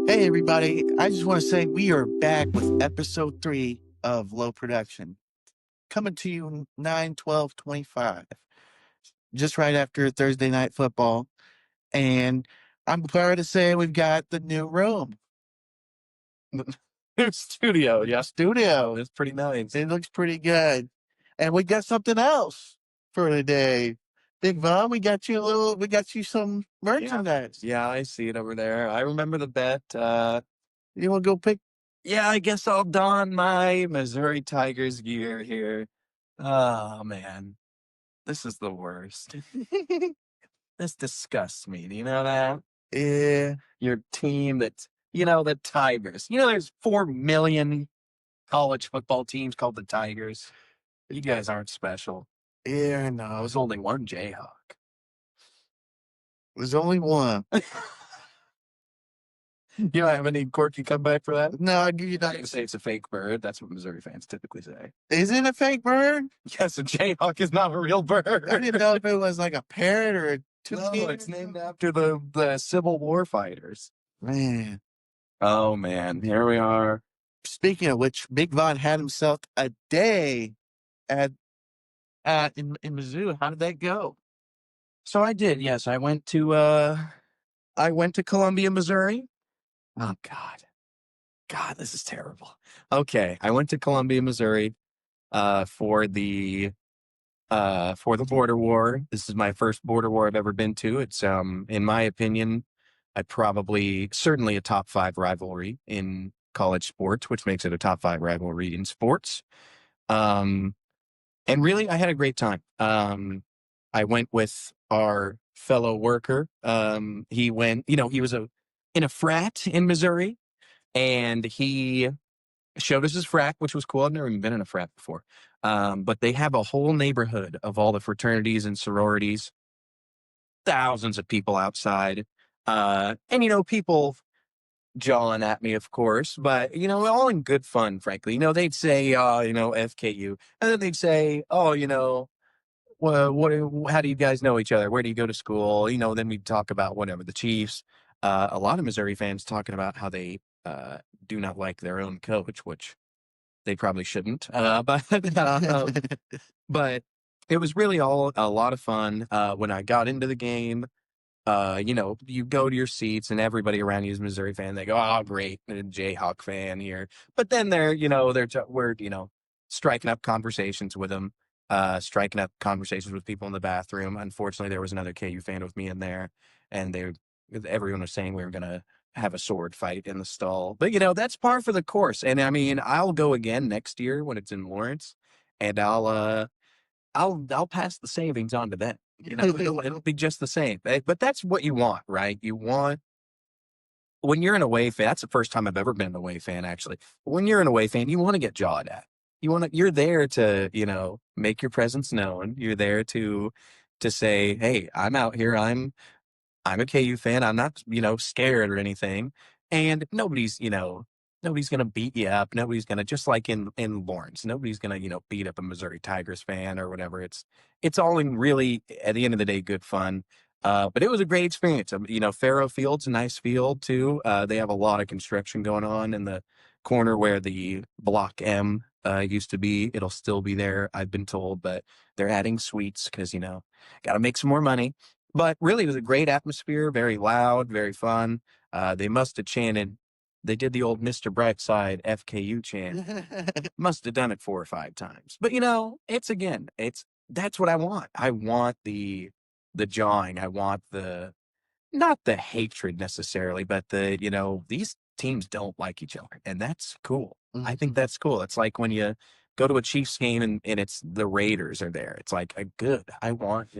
Hey, everybody. I just want to say we are back with episode 3 of Low Production, coming to you 9/12/25, just right after Thursday night football. And I'm proud to say we've got the new room, New studio, yeah. studio. It's pretty nice. It looks pretty good. And we got something else for today. Big Vaughn, we got you some merchandise. Yeah, I see it over there. I remember the bet. You want to go pick? Yeah, I guess I'll don my Missouri Tigers gear here. Oh, man. This is the worst. This disgusts me. Do you know that? Yeah. Your team the Tigers. There's 4 million college football teams called the Tigers. You guys aren't special. Yeah, no. There's only one Jayhawk. There's only one. You don't have any quirky comeback for that? No, I give you I'm that. gonna say it's a fake bird. That's what Missouri fans typically say. Is it a fake bird? Yes, a Jayhawk is not a real bird. I didn't know if it was like a parrot or a toucan. No, it's named after the Civil War fighters. Man. Oh man, here we are. Speaking of which, Big Vaughn had himself a day at in Mizzou. How did that go? So I did, yes. I went to Columbia, Missouri. Oh God, this is terrible. Okay, I went to Columbia, Missouri, for the border war. This is my first border war I've ever been to. It's in my opinion, certainly a top 5 rivalry in college sports, which makes it a top 5 rivalry in sports. And really, I had a great time. I went with our fellow worker. He went, he was in a frat in Missouri, and he showed us his frat, which was cool. I've never even been in a frat before. But they have a whole neighborhood of all the fraternities and sororities, thousands of people outside. And, people jawing at me, of course, but, all in good fun, frankly. They'd say, FKU. And then they'd say, oh, well, how do you guys know each other? Where do you go to school? Then we'd talk about whatever, the Chiefs. A lot of Missouri fans talking about how they do not like their own coach, which they probably shouldn't. But it was really all a lot of fun. When I got into the game, you go to your seats and everybody around you is a Missouri fan. They go, "Oh, great, a Jayhawk fan here." But then we're striking up conversations with them, striking up conversations with people in the bathroom. Unfortunately, there was another KU fan with me in there, and everyone was saying we were gonna have a sword fight in the stall. But that's par for the course. And I mean, I'll go again next year when it's in Lawrence, and I'll pass the savings on to them. It'll be just the same. But that's what you want, right? You want, when you're an away fan, that's the first time I've ever been an away fan, actually. When you're an away fan, you want to get jawed at. You're there to, make your presence known. You're there to say, hey, I'm out here. I'm a KU fan. I'm not, scared or anything. And nobody's going to beat you up. Nobody's going to, just like in Lawrence, nobody's going to, beat up a Missouri Tigers fan or whatever. It's all in really, at the end of the day, good fun. But it was a great experience. Faro Field's a nice field too. They have a lot of construction going on in the corner where the Block M used to be. It'll still be there, I've been told, but they're adding suites because, got to make some more money. But really, it was a great atmosphere, very loud, very fun. They must have chanted, they did the old Mr. Brightside FKU chant. Must have done it 4 or 5 times. But, that's what I want. I want the jawing. I want not the hatred necessarily, but these teams don't like each other. And that's cool. Mm-hmm. I think that's cool. It's like when you go to a Chiefs game and it's the Raiders are there. It's like, good. I want,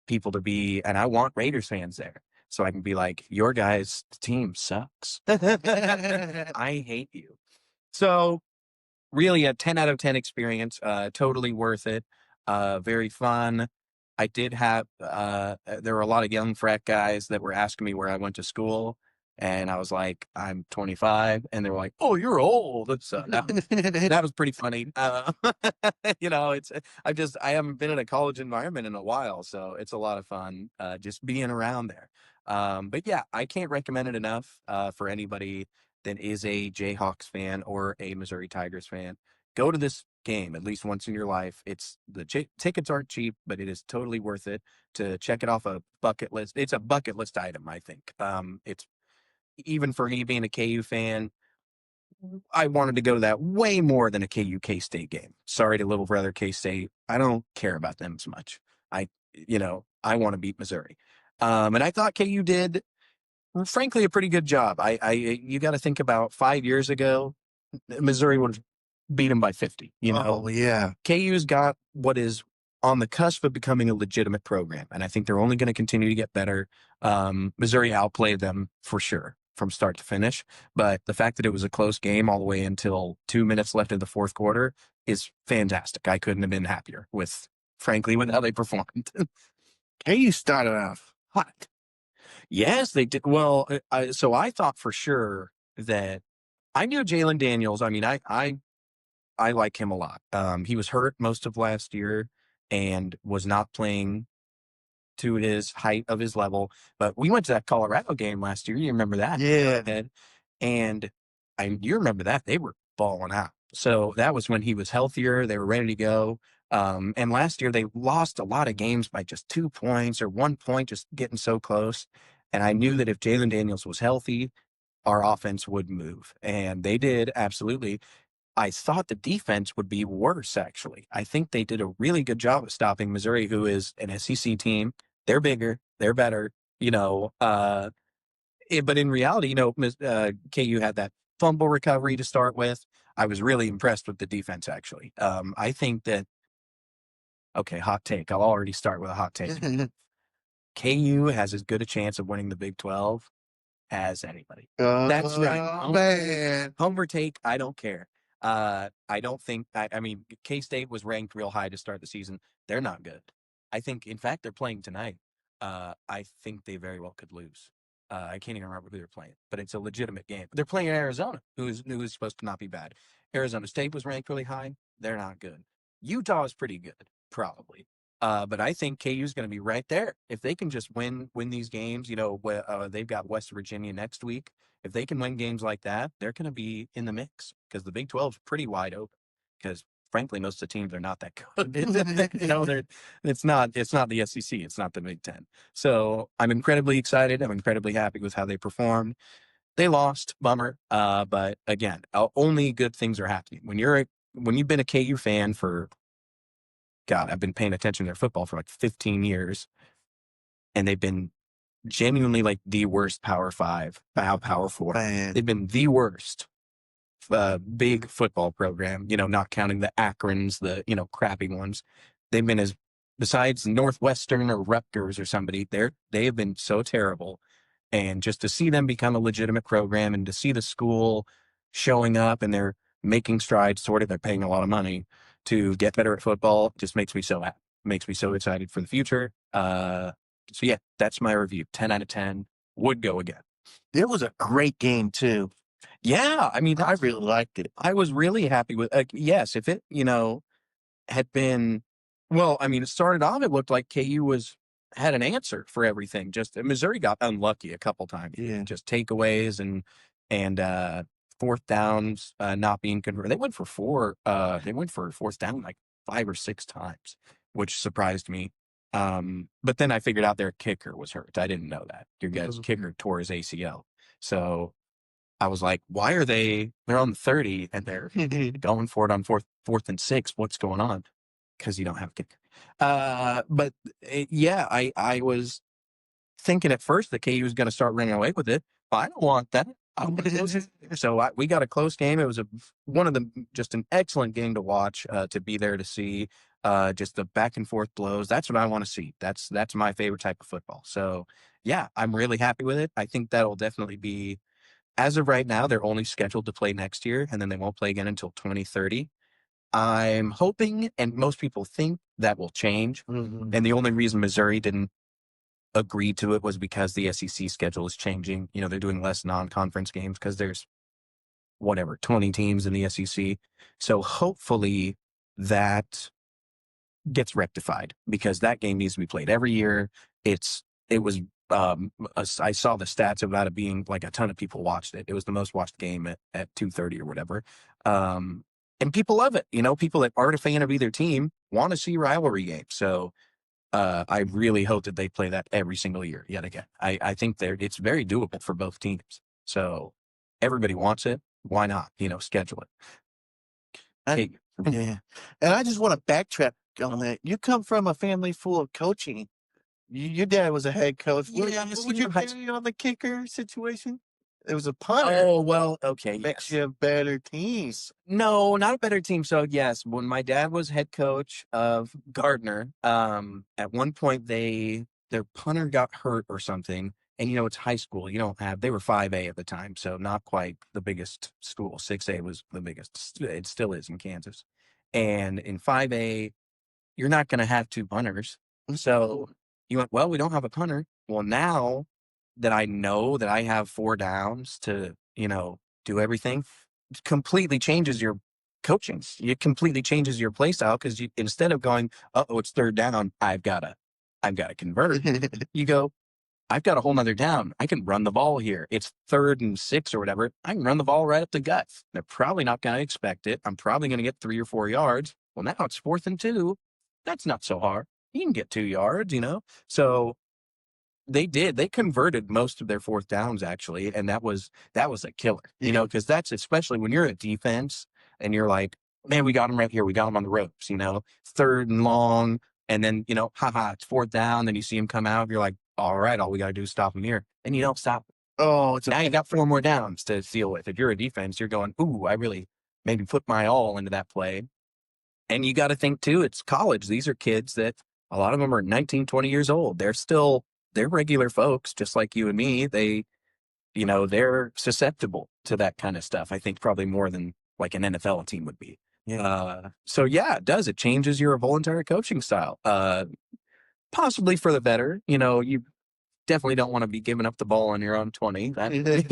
people to be, and I want Raiders fans there. So I can be like, your guys' team sucks. I hate you. So really a 10 out of 10 experience, totally worth it. Very fun. I did have, there were a lot of young frat guys that were asking me where I went to school. And I was like, I'm 25. And they were like, oh, you're old. So that was pretty funny. I haven't been in a college environment in a while. So it's a lot of fun just being around there. But yeah, I can't recommend it enough for anybody that is a Jayhawks fan or a Missouri Tigers fan. Go to this game at least once in your life. It's tickets aren't cheap, but it is totally worth it to check it off a bucket list. It's a bucket list item, I think. It's even for me being a KU fan, I wanted to go to that way more than a KU K-State game. Sorry to little brother K-State. I don't care about them as much. I want to beat Missouri. And I thought KU did, frankly, a pretty good job. You got to think about 5 years ago, Missouri would have beat them by 50. Oh, yeah. KU's got what is on the cusp of becoming a legitimate program, and I think they're only going to continue to get better. Missouri outplayed them for sure from start to finish, but the fact that it was a close game all the way until 2 minutes left in the fourth quarter is fantastic. I couldn't have been happier frankly, with how they performed. KU started off hot. Yes, they did. Well, so I thought for sure that I knew Jalen Daniels. I mean, I like him a lot. He was hurt most of last year and was not playing to his height of his level. But we went to that Colorado game last year. You remember that? Yeah. And you remember that. They were balling out. So that was when he was healthier. They were ready to go. And last year they lost a lot of games by just 2 points or 1 point, just getting so close. And I knew that if Jalen Daniels was healthy, our offense would move. And they did, absolutely. I thought the defense would be worse, actually. I think they did a really good job of stopping Missouri, who is an SEC team. They're bigger, they're better, but in reality, KU had that fumble recovery to start with. I was really impressed with the defense, actually. I think that, okay, hot take. I'll already start with a hot take. KU has as good a chance of winning the Big 12 as anybody. That's right. Man. Homer take, I don't care. I don't think, I mean, K-State was ranked real high to start the season. They're not good. I think, in fact, they're playing tonight. I think they very well could lose. I can't even remember who they're playing, but it's a legitimate game. They're playing Arizona, who is supposed to not be bad. Arizona State was ranked really high. They're not good. Utah is pretty good, probably. But I think KU is going to be right there. If they can just win these games, they've got West Virginia next week. If they can win games like that, they're going to be in the mix because the Big 12 is pretty wide open. Because frankly, most of the teams are not that good. It's not the SEC. It's not the Big 10. So I'm incredibly excited. I'm incredibly happy with how they performed. They lost, bummer. But again, only good things are happening when you've been a KU fan for. God, I've been paying attention to their football for like 15 years, and they've been genuinely like the worst Power 4. Man. They've been the worst big football program, not counting the Akrons, the, crappy ones. They've been besides Northwestern or Rutgers or somebody, they have been so terrible. And just to see them become a legitimate program and to see the school showing up and they're making strides toward it, they're paying a lot of money to get better at football, just makes me so happy, makes me so excited for the future. So yeah, that's my review. 10 out of 10 would go again. It was a great game too. Yeah, I mean, I really liked it. I was really happy with. Yes, if it had been, well, I mean, it started off. It looked like KU had an answer for everything. Just Missouri got unlucky a couple times. Yeah. Just takeaways and fourth downs not being converted. They went for four. They went for fourth down like 5 or 6 times, which surprised me. But then I figured out their kicker was hurt. I didn't know that. Your guys' kicker tore his ACL. So I was like, why are they're on 30 and they're going for it on fourth and 6? What's going on? Because you don't have a kicker. But yeah, I was thinking at first that KU was going to start running away with it. I don't want that. So we got a close game. It was just an excellent game to watch, to be there to see, just the back and forth blows. That's what I want to see. That's my favorite type of football. So yeah, I'm really happy with it. I think that'll definitely be, as of right now, they're only scheduled to play next year, and then they won't play again until 2030. I'm hoping, and most people think, that will change. Mm-hmm. And the only reason Missouri didn't agree to it was because the SEC schedule is changing. They're doing less non-conference games because there's 20 teams in the SEC. So hopefully that gets rectified because that game needs to be played every year. It was I saw the stats about it being like a ton of people watched it. It was the most watched game at 2:30 or whatever. And people love it. People that aren't a fan of either team want to see rivalry games. So I really hope that they play that every single year yet again. I think it's very doable for both teams. So everybody wants it. Why not? Schedule it. And, yeah. And I just want to backtrack on that. You come from a family full of coaching. Your dad was a head coach. Yeah, What would you say on the kicker situation? It was a punter. Oh, well, okay. Makes Yes. you a better team. No, not a better team. So yes, when my dad was head coach of Gardner, at one point their punter got hurt or something. And it's high school. They were 5A at the time, so not quite the biggest school. 6A was the biggest. It still is in Kansas. And in 5A, you're not going to have two punters. So you went, well, we don't have a punter. Well, now that I know that I have 4 downs to, do everything, it completely changes your coaching. It completely changes your play style because instead of going, oh, it's 3rd down, I've got to convert. You go, I've got a whole nother down. I can run the ball here. It's 3rd and 6 or whatever. I can run the ball right up the gut. They're probably not going to expect it. I'm probably going to get 3 or 4 yards. Well, now it's 4th and 2. That's not so hard. You can get 2 yards, So they converted most of their 4th downs actually, and that was a killer, because that's especially when you're a defense and you're like, man, we got him right here, we got him on the ropes, 3rd and long, and then it's 4th down, then you see him come out, you're like, all right, all we got to do is stop him here, and you don't stop him. Oh, Now you got 4 more downs to deal with. If you're a defense, you're going, ooh, I really maybe put my all into that play. And you got to think too, it's college. These are kids that a lot of them are 19, 20 years old. They're regular folks, just like you and me. They're susceptible to that kind of stuff. I think probably more than like an NFL team would be. yeah. So yeah, it does. It changes your whole entire coaching style. Possibly for the better. You definitely don't want to be giving up the ball on your own 20. That'd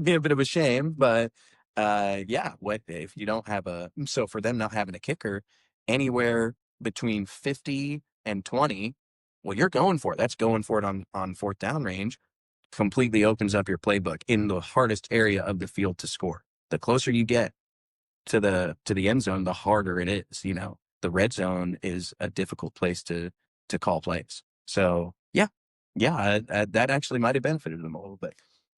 be a bit of a shame. But yeah, what if you don't have so for them not having a kicker anywhere between 50 and 20, well, you're going for it. That's going for it on 4th down range. Completely opens up your playbook in the hardest area of the field to score. The closer you get to the end zone, the harder it is. The red zone is a difficult place to call plays. So yeah, that actually might have benefited them a little bit.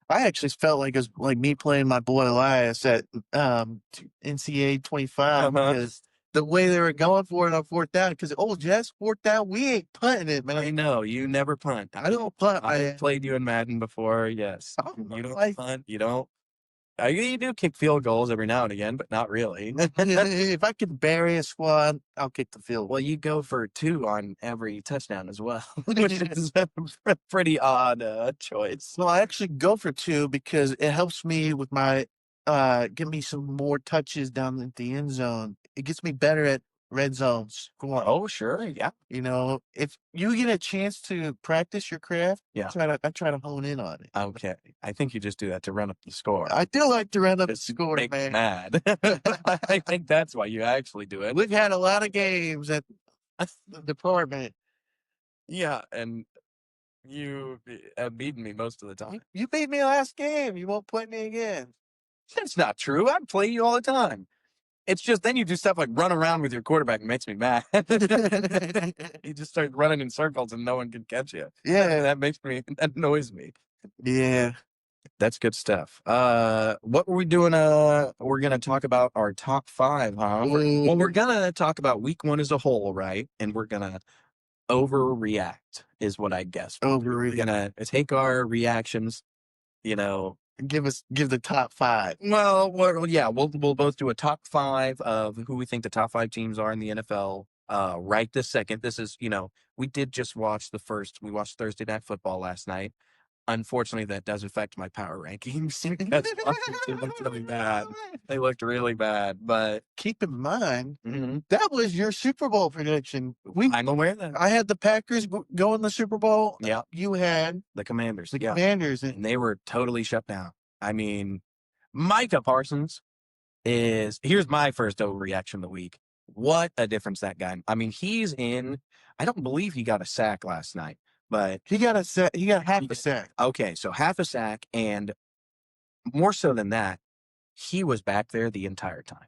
I actually felt like it was like me playing my boy Elias at NCAA 25 because the way they were going for it on 4th down. Because Jess, 4th down, we ain't punting it, man. I know you never punt. I don't punt. I played you in Madden before. Yes, you don't punt. You don't. You do kick field goals every now and again, but not really. If I can bury a squad, I'll kick the field. Well, you go for 2 on every touchdown as well, which is a pretty odd choice. Well, I actually go for 2 because it helps me with my give me some more touches down at the end zone. It gets me better at red zone scoring. Oh, sure, yeah. If you get a chance to practice your craft, yeah, I try to hone in on it. Okay, I think you just do that to run up the score. I do like to run up the score, make man. Mad. I think that's why you actually do it. We've had a lot of games at the department. Yeah, and you have beaten me most of the time. You beat me last game. You won't play me again. That's not true. I play you all the time. It's just then you do stuff like run around with your quarterback and makes me mad. You just start running in circles and no one can catch you. Yeah. That annoys me. Yeah. That's good stuff. What were we doing? We're going to talk about our top 5, huh? Well, we're going to talk about week 1 as a whole, right? And we're going to overreact is what I guess. We're going to take our reactions, give the top 5. Well, yeah, we'll both do a top 5 of who we think the top 5 teams are in the NFL. Right this second. This is, we did just watch we watched Thursday Night Football last night. Unfortunately, that does affect my power rankings because Washington looked really bad. They looked really bad, but keep in mind that was your Super Bowl prediction. I'm aware of that. I had the Packers go in the Super Bowl. Yeah, you had the Commanders. Commanders, and they were totally shut down. I mean, Micah Parsons here's my first overreaction of the week. What a difference that guy. I mean, I don't believe he got a sack last night, but He got a sack. He got half a sack. okay, so half a sack, and more so than that, he was back there the entire time.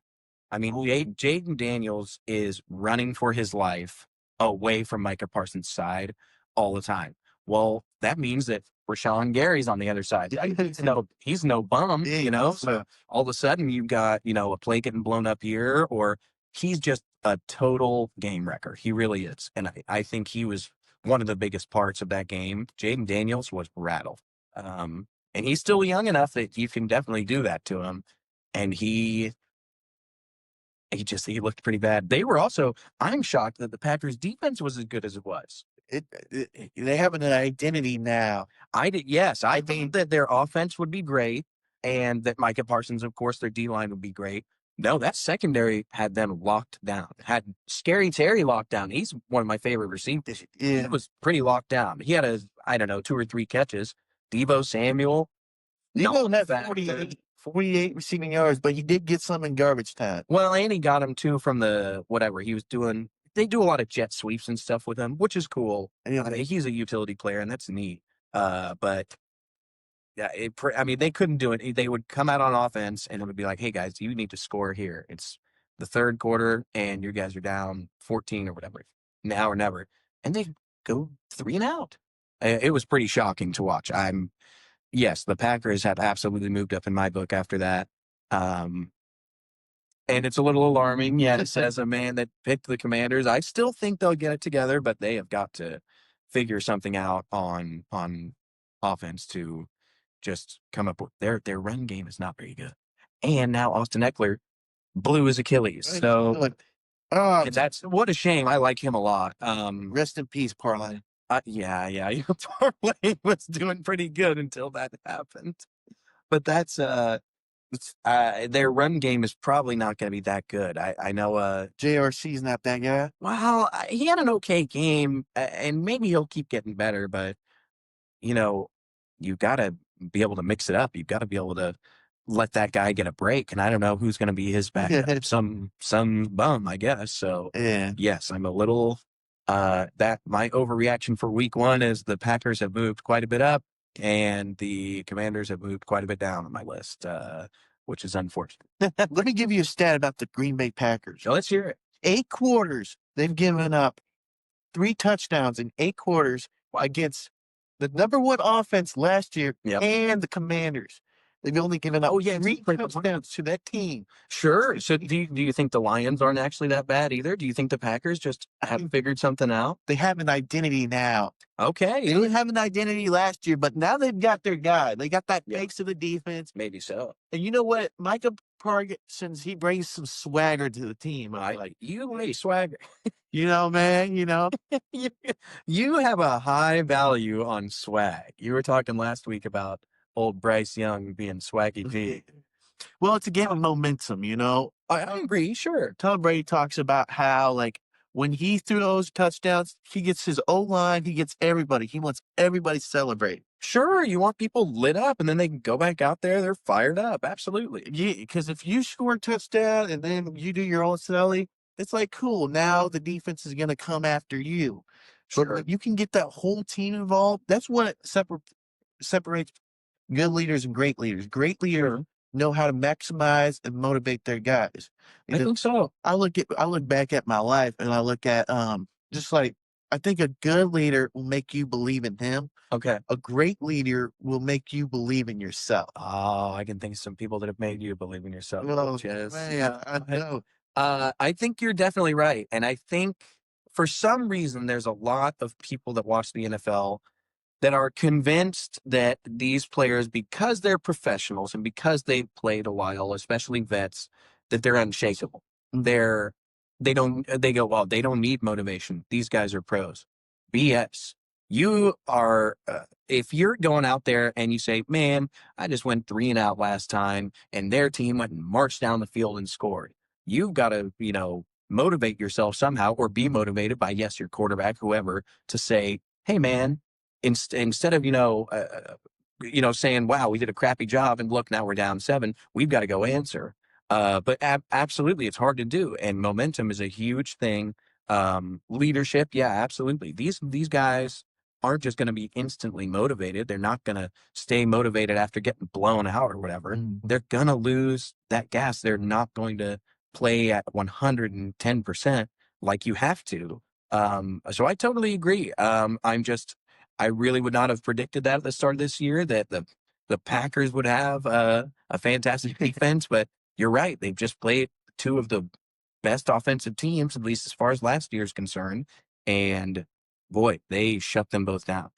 I mean, Jaden Daniels is running for his life away from Micah Parsons' side all the time. Well, that means that Rashawn Gary's on the other side. He's no bum, you know? So all of a sudden you've got, a play getting blown up here, or he's just a total game wrecker. He really is. And I think he was one of the biggest parts of that game. Jaden Daniels was rattled. And he's still young enough that you can definitely do that to him. And he looked pretty bad. I'm shocked that the Packers defense was as good as it was. They have an identity now. I think that their offense would be great, and that Micah Parsons, of course, their D-line would be great. No, that secondary had them locked down. Had Scary Terry locked down. He's one of my favorite receivers. Yeah. He was pretty locked down. He had 2 or 3 catches. Deebo Samuel. Deebo had 48 receiving yards, but he did get some in garbage time. Well, and he got him too from whatever he was doing. They do a lot of jet sweeps and stuff with him, which is cool. Yeah. He's a utility player, and that's neat. But yeah, they couldn't do it. They would come out on offense, and it would be like, "Hey guys, you need to score here. It's the third quarter, and you guys are down 14 or whatever. Now or never." And they go 3 and out. It was pretty shocking to watch. Yes, the Packers have absolutely moved up in my book after that. And it's a little alarming, yes, as a man that picked the Commanders. I still think they'll get it together, but they have got to figure something out on offense to just come up with their run game is not very good. And now Austin Eckler blew his Achilles. So that's what a shame. I like him a lot. Rest in peace, Parlay. Yeah. Your parlay was doing pretty good until that happened. But that's their run game is probably not going to be that good. I know JRC's not that guy. Well, he had an okay game, and maybe he'll keep getting better, but you got to be able to mix it up. You've got to be able to let that guy get a break, and I don't know who's going to be his backup. some bum, I guess. So yeah. Yes, I'm a little that my overreaction for week 1 is the Packers have moved quite a bit up, and the Commanders have moved quite a bit down on my list, which is unfortunate. Let me give you a stat about the Green Bay Packers. So let's hear it. 8 quarters, they've given up 3 touchdowns in 8 quarters against the number 1 offense last year and the Commanders. They've only given up 3 touchdowns to that team. Sure. So do you think the Lions aren't actually that bad either? Do you think the Packers just haven't figured something out? They have an identity now. Okay. They didn't have an identity last year, but now they've got their guy. They got that face of the defense. Maybe so. And you know what? Micah Parsons, he brings some swagger to the team. I like you, swagger. Man, You have a high value on swag. You were talking last week about old Bryce Young being swaggy P. Well, it's a game of momentum, I agree, sure. Tom Brady talks about how, when he threw those touchdowns, he gets his O-line, he gets everybody. He wants everybody to celebrate. Sure, you want people lit up, and then they can go back out there, they're fired up, absolutely. Yeah, because if you score a touchdown and then you do your own celly, it's cool. Now the defense is going to come after you. Sure. But you can get that whole team involved. That's what separates good leaders and great leaders. Great leaders know how to maximize and motivate their guys. I think so. I look back at my life, and I look at I think a good leader will make you believe in him. Okay. A great leader will make you believe in yourself. Oh, I can think of some people that have made you believe in yourself. I know. I think you're definitely right. And I think for some reason, there's a lot of people that watch the NFL that are convinced that these players, because they're professionals and because they've played a while, especially vets, that they're unshakable. They don't need motivation. These guys are pros. BS. You are, if you're going out there and you say, man, I just went 3 and out last time and their team went and marched down the field and scored. You've got to, motivate yourself somehow, or be motivated by, your quarterback, whoever, to say, hey man, instead of, saying, wow, we did a crappy job and look, now we're down 7, we've got to go answer. But absolutely, it's hard to do. And momentum is a huge thing. Leadership. Yeah, absolutely. These guys, aren't just going to be instantly motivated. They're not going to stay motivated after getting blown out or whatever. They're going to lose that gas. They're not going to play at 110% like you have to. So I totally agree. I really would not have predicted that at the start of this year, that the Packers would have a fantastic defense, but you're right. They've just played two of the best offensive teams, at least as far as last year's concerned. And boy, they shut them both down.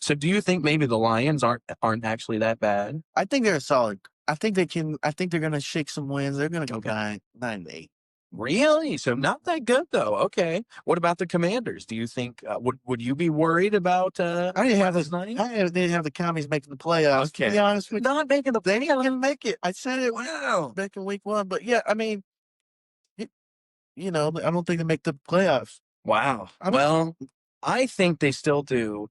So do you think maybe the Lions aren't actually that bad? I think they're solid. I think they can. I think they're going to shake some wins. They're going to go 9-8. Really? So not that good though. Okay. What about the Commanders? Do you think would you be worried about? I didn't have this night. I didn't have the Commies making the playoffs. Okay. To be honest with you, Not making the. they didn't make it. I said it Wow. back in week 1, but yeah, I mean, you know, I don't think they make the playoffs. Wow. Well, I think they still do.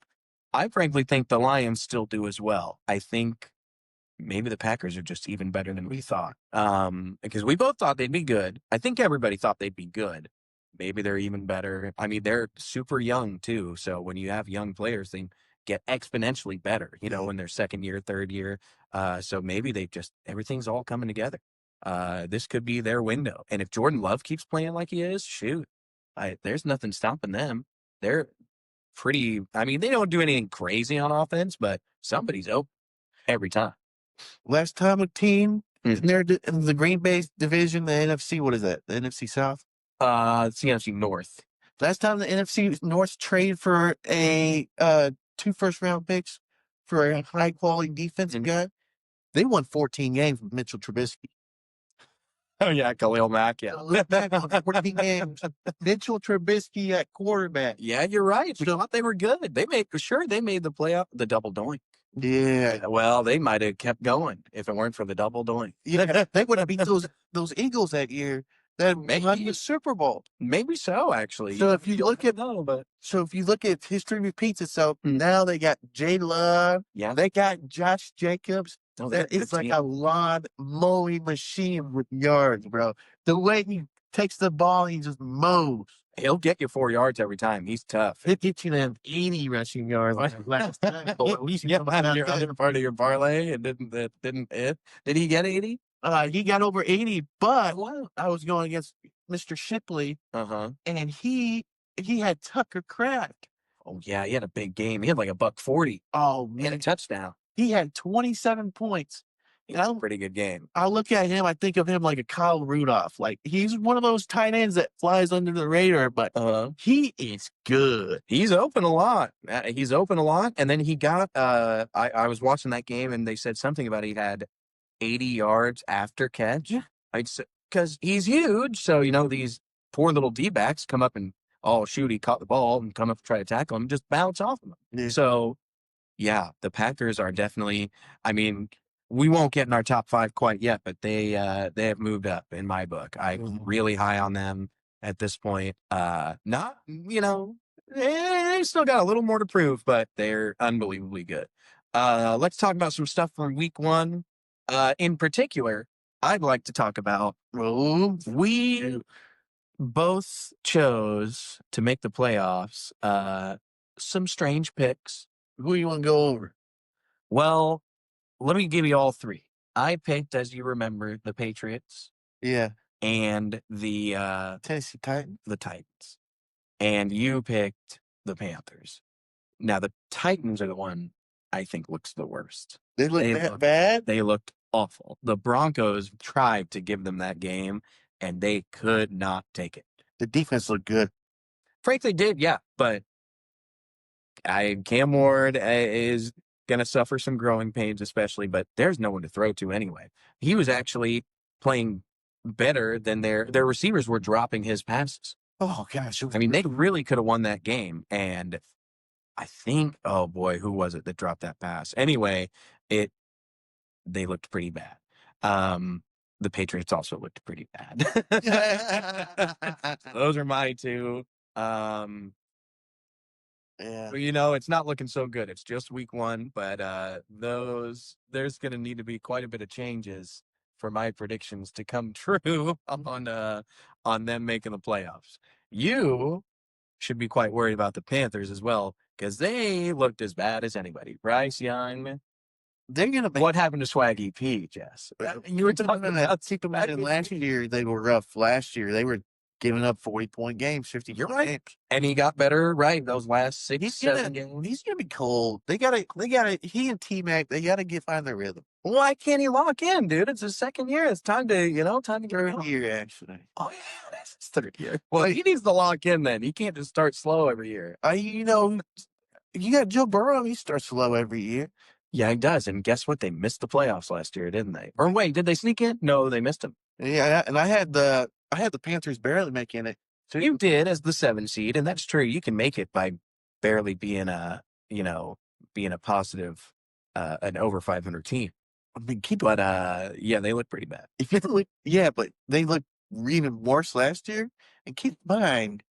I frankly think the Lions still do as well. I think maybe the Packers are just even better than we thought. Because we both thought they'd be good. I think everybody thought they'd be good. Maybe they're even better. I mean, they're super young too. So when you have young players, they get exponentially better, you know, in their second year, third year. So maybe everything's all coming together. This could be their window. And if Jordan Love keeps playing like he is, shoot, there's nothing stopping them. They're pretty, I mean, they don't do anything crazy on offense, but somebody's open every time. Last time a team in the Green Bay division, the NFC, what is that? The NFC South? It's the NFC North. Last time the NFC North traded for a 2 first-round picks for a high-quality defensive guy, they won 14 games with Mitchell Trubisky. Oh, yeah, Khalil Mack, yeah. 14 games. Mitchell Trubisky at quarterback. Yeah, you're right. We thought they were good. They made the playoff, the double doink. Yeah. Well, they might have kept going if it weren't for the double doink. Yeah, they would have beat those Eagles that year that won the Super Bowl. Maybe so, actually. So if you look at history repeats itself, now they got Jay Love. Yeah. They got Josh Jacobs. It's like a lawn mowing machine with yards, bro. The way he takes the ball, he just mows. He'll get you 4 yards every time. He's tough. He'll get you them 80 rushing yards last time. Other part of your parlay, it didn't hit. Did he get 80? He got over 80, but I was going against Mr. Shipley. And he had Tucker Kraft. Oh yeah, he had a big game. He had like $140. Oh man, and a touchdown. He had 27 points. That's a pretty good game. I look at him, I think of him like a Kyle Rudolph. Like he's one of those tight ends that flies under the radar, but he is good. He's open a lot. And then he got I was watching that game and they said something about he had 80 yards after catch. Yeah. Because he's huge. So, you know, these poor little D-backs come up and, oh, shoot, he caught the ball and come up and try to tackle him, just bounce off him. Yeah. So, yeah, the Packers are definitely, I mean, we won't get in our top 5 quite yet, but they have moved up in my book. I'm really high on them at this point. Not, you know, they still got a little more to prove, but they're unbelievably good. Let's talk about some stuff from week 1. In particular, I'd like to talk about we both chose to make the playoffs. Some strange picks. Who you want to go over? Well, let me give you all 3. I picked, as you remember, the Patriots. Yeah. And the Tennessee Titans. The Titans. And you picked the Panthers. Now, the Titans are the one I think looks the worst. They look bad? They looked awful. The Broncos tried to give them that game, and they could not take it. The defense looked good. Frankly, did, yeah. But Cam Ward is going to suffer some growing pains, especially, but there's no one to throw to anyway. He was actually playing better than their receivers were dropping his passes. Oh, gosh. I mean, they really could have won that game. And I think, oh boy, who was it that dropped that pass? Anyway, they looked pretty bad. The Patriots also looked pretty bad. Those are my 2. Yeah. You know, it's not looking so good. It's just week 1, but there's going to need to be quite a bit of changes for my predictions to come true on them making the playoffs. You should be quite worried about the Panthers as well, because they looked as bad as anybody. Bryce Young. They're gonna be. What happened to Swaggy P, Jess? You were talking about And last year they were rough. Last year they were giving up 40-point games, 50 You're point right. games. And he got better, right? Those last 6-7 games. He's gonna be cold. They gotta. He and T Mac. They gotta find their rhythm. Why can't he lock in, dude? It's his second year. It's time to get Third year actually. Oh yeah, that's his third year. Well, he needs to lock in then. He can't just start slow every year. You got Joe Burrow. He starts slow every year. Yeah, he does. And guess what? They missed the playoffs last year, didn't they? Or wait, did they sneak in? No, they missed them. Yeah, and I had the Panthers barely making it. So you did as the 7 seed, and that's true. You can make it by barely being a positive, an over 500 team. I mean, yeah, they look pretty bad. But they looked even worse last year. And keep in mind,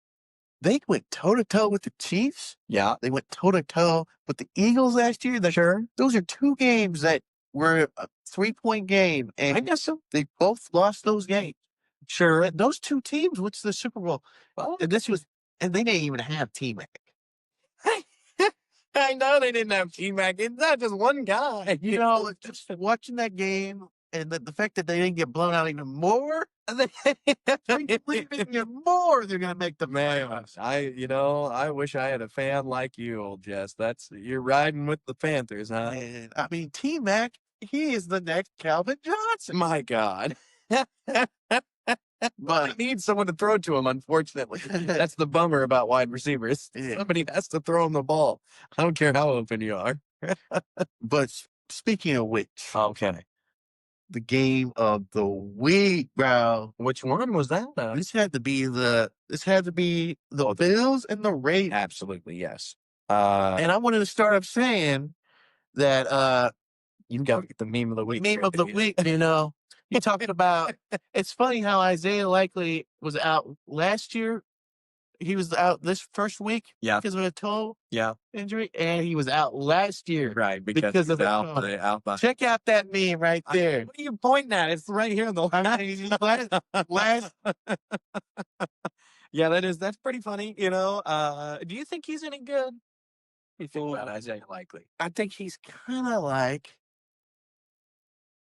they went toe-to-toe with the Chiefs. Yeah. They went toe-to-toe with the Eagles last year. Sure. Those are 2 games that were a 3-point game. And I guess so. They both lost those games. Sure. And those 2 teams went to the Super Bowl. Well, and they didn't even have T-Mac. I know they didn't have T-Mac. It's not just one guy. Just watching that game and the fact that they didn't get blown out even more, even more, they're going to make the playoffs. I wish I had a fan like you, old Jess. You're riding with the Panthers, huh? And, I mean, T-Mac, he is the next Calvin Johnson. My God. But I need someone to throw to him, unfortunately. That's the bummer about wide receivers. Yeah. Somebody has to throw him the ball. I don't care how open you are. But speaking of which, okay, the game of the week, bro. Which one was that? This had to be the Bills and the Ravens. Absolutely, yes. And I wanted to start off saying that you got to get the meme of the week. Meme of the week, you talking about. It's funny how Isaiah Likely was out last year. He was out this first week, because of a toe injury, and he was out last year, right? Because of the out. Check out that meme right there. What are you pointing at? It's right here in the last. Yeah, that's pretty funny. Do you think he's any good? What do you think about Isaiah Likely? I think he's kind of like.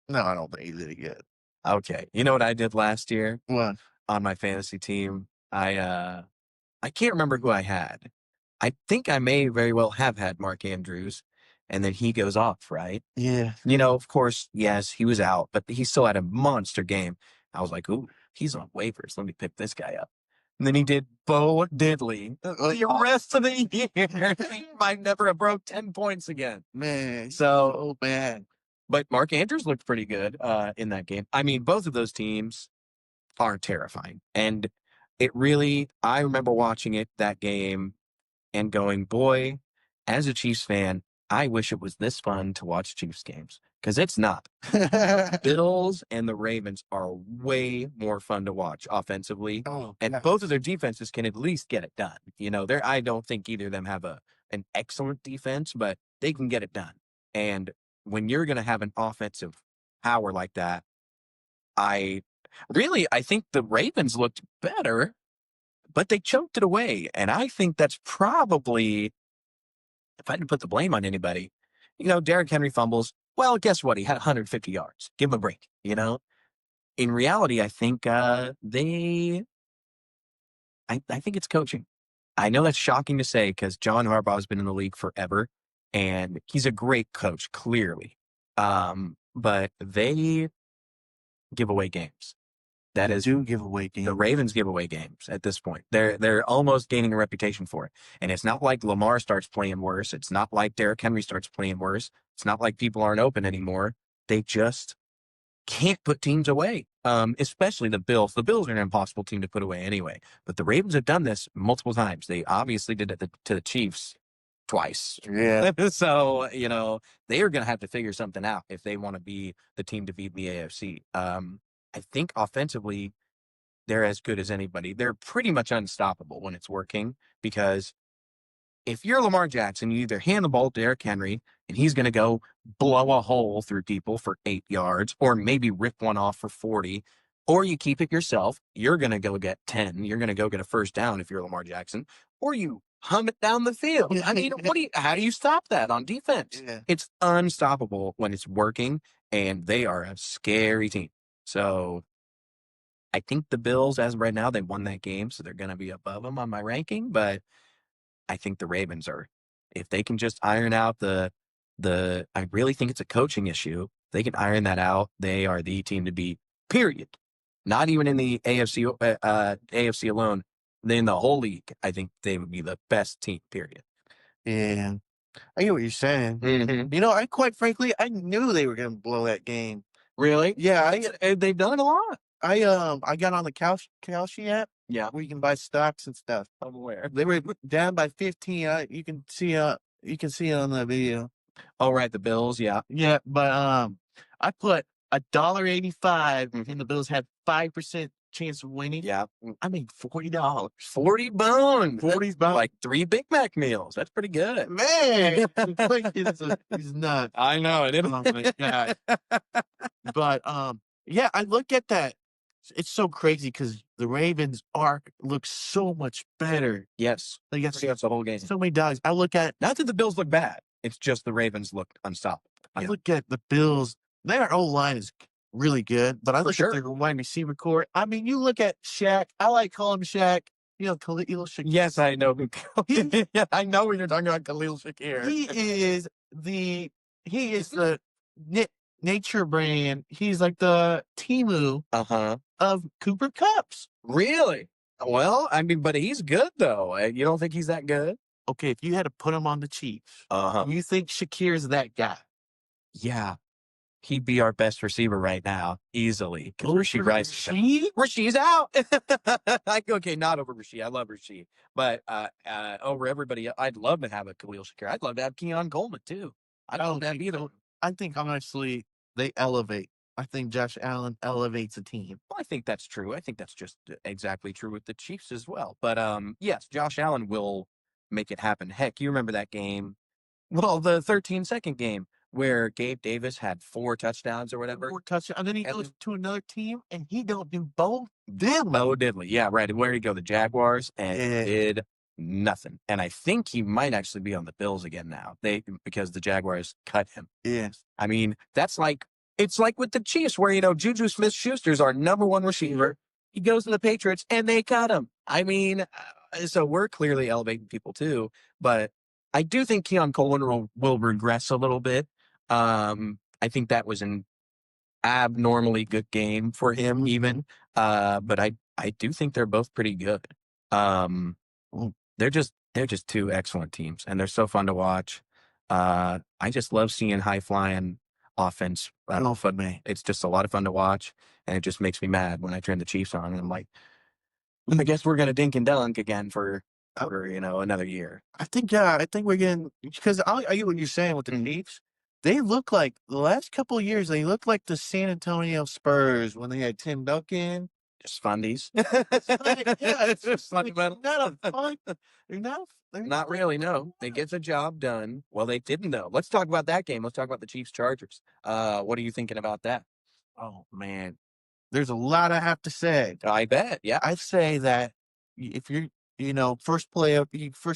No, I don't think he's any good. Okay, you know what I did last year? What? On my fantasy team, I can't remember who I had. I think I may very well have had Mark Andrews, and then he goes off, right? Yeah. Of course, yes, he was out, but he still had a monster game. I was like, ooh, he's on waivers. Let me pick this guy up. And then he did Bo Diddley the rest of the year. He might never have broke 10 points again. Man, so bad. But Mark Andrews looked pretty good in that game. I mean, both of those teams are terrifying. And I remember watching that game and going, boy, as a Chiefs fan, I wish it was this fun to watch Chiefs games, because it's not. Bills and the Ravens are way more fun to watch offensively, and both of their defenses can at least get it done. I don't think either of them have an excellent defense, but they can get it done. And when you're going to have an offensive power like that, I think the Ravens looked better, but they choked it away. And I think that's probably, if I had to put the blame on anybody, Derrick Henry fumbles. Well, guess what? He had 150 yards. Give him a break, In reality, I think I think it's coaching. I know that's shocking to say, because John Harbaugh has been in the league forever, and he's a great coach, clearly. But they give away games. Give away games. The Ravens give away games at this point. They're almost gaining a reputation for it. And it's not like Lamar starts playing worse. It's not like Derrick Henry starts playing worse. It's not like people aren't open anymore. They just can't put teams away, especially the Bills. The Bills are an impossible team to put away anyway. But the Ravens have done this multiple times. They obviously did it to the Chiefs twice. Yeah. So, they are going to have to figure something out if they want to be the team to beat the AFC. I think offensively, they're as good as anybody. They're pretty much unstoppable when it's working, because if you're Lamar Jackson, you either hand the ball to Derrick Henry and he's going to go blow a hole through people for 8 yards, or maybe rip one off for 40, or you keep it yourself. You're going to go get 10. You're going to go get a first down if you're Lamar Jackson, or you hum it down the field. I mean, how do you stop that on defense? Yeah. It's unstoppable when it's working, and they are a scary team. So I think the Bills, as of right now, they won that game, so they're going to be above them on my ranking. But I think the Ravens are, if they can just iron out I really think it's a coaching issue. They can iron that out. They are the team to beat, period. Not even in the AFC alone. In the whole league, I think they would be the best team, period. Yeah. I get what you're saying. Mm-hmm. You know, I quite frankly, I knew they were going to blow that game. Really? Yeah, They've done it a lot. I got on the Kalshi app. Yeah. Where you can buy stocks and stuff. I'm aware. They were down by 15. You can see it on the video. Oh, right, the Bills, yeah. Yeah, but I put $1.85 and the Bills had 5% chance of winning. Yeah. I made $40. 40 bones. 40 bones. Like 3 Big Mac meals. That's pretty good. Man, he's nuts. I know it. Oh my God. But yeah, I look at that. It's so crazy because the Ravens arc looks so much better. Yes. They got That's the whole game. so many dogs. I look at Not that the Bills look bad. It's just the Ravens look unstoppable. I look at the Bills. Their O-line is really good, but I look at their wide receiver core. I mean, you look at Shaq. I like calling him Shaq. You know, Khalil Shakir. Yes, I know. Yeah, I know when you're talking about Khalil Shakir. He is the nature brand. He's like the Timu of Cooper Cups. Really? Well, I mean, but he's good though. You don't think he's that good? Okay, if you had to put him on the Chiefs, you think Shakir's that guy? Yeah. He'd be our best receiver right now, easily. Because Rasheed's out. Okay, not over Rasheed. I love Rasheed. But over everybody, I'd love to have a Khalil Shakir. I'd love to have Keon Coleman, too. I don't have either. I think, honestly, they elevate. I think Josh Allen elevates a team. Well, I think that's true. I think that's just exactly true with the Chiefs as well. But yes, Josh Allen will make it happen. Heck, you remember that game? Well, the 13-second game where Gabe Davis had 4 touchdowns or whatever. 4 touchdowns. And then he goes to another team and he don't do both. Diddley. Yeah, right. And where did he go? The Jaguars and did nothing. And I think he might actually be on the Bills again now. Because the Jaguars cut him. Yes. I mean, it's like with the Chiefs where, Juju Smith-Schuster's our number 1 receiver. He goes to the Patriots and they cut him. I mean, so we're clearly elevating people too. But I do think Keon Coleman will regress a little bit. I think that was an abnormally good game for him even. But I do think they're both pretty good. They're just 2 excellent teams and they're so fun to watch. I just love seeing high flying offense. It's just a lot of fun to watch and it just makes me mad when I turn the Chiefs on and I'm like, I guess we're going to dink and dunk again for another year. I think we're getting, because I get what you're saying with the Chiefs. They look like the last couple of years. They look like the San Antonio Spurs when they had Tim Duncan. Just fundies. It's just fundamental. Not a fun. They're not really. No, they get the job done. Well, they didn't though. Let's talk about that game. Let's talk about the Chiefs Chargers. What are you thinking about that? Oh man, there's a lot I have to say. I bet. Yeah, I'd say that if you're, first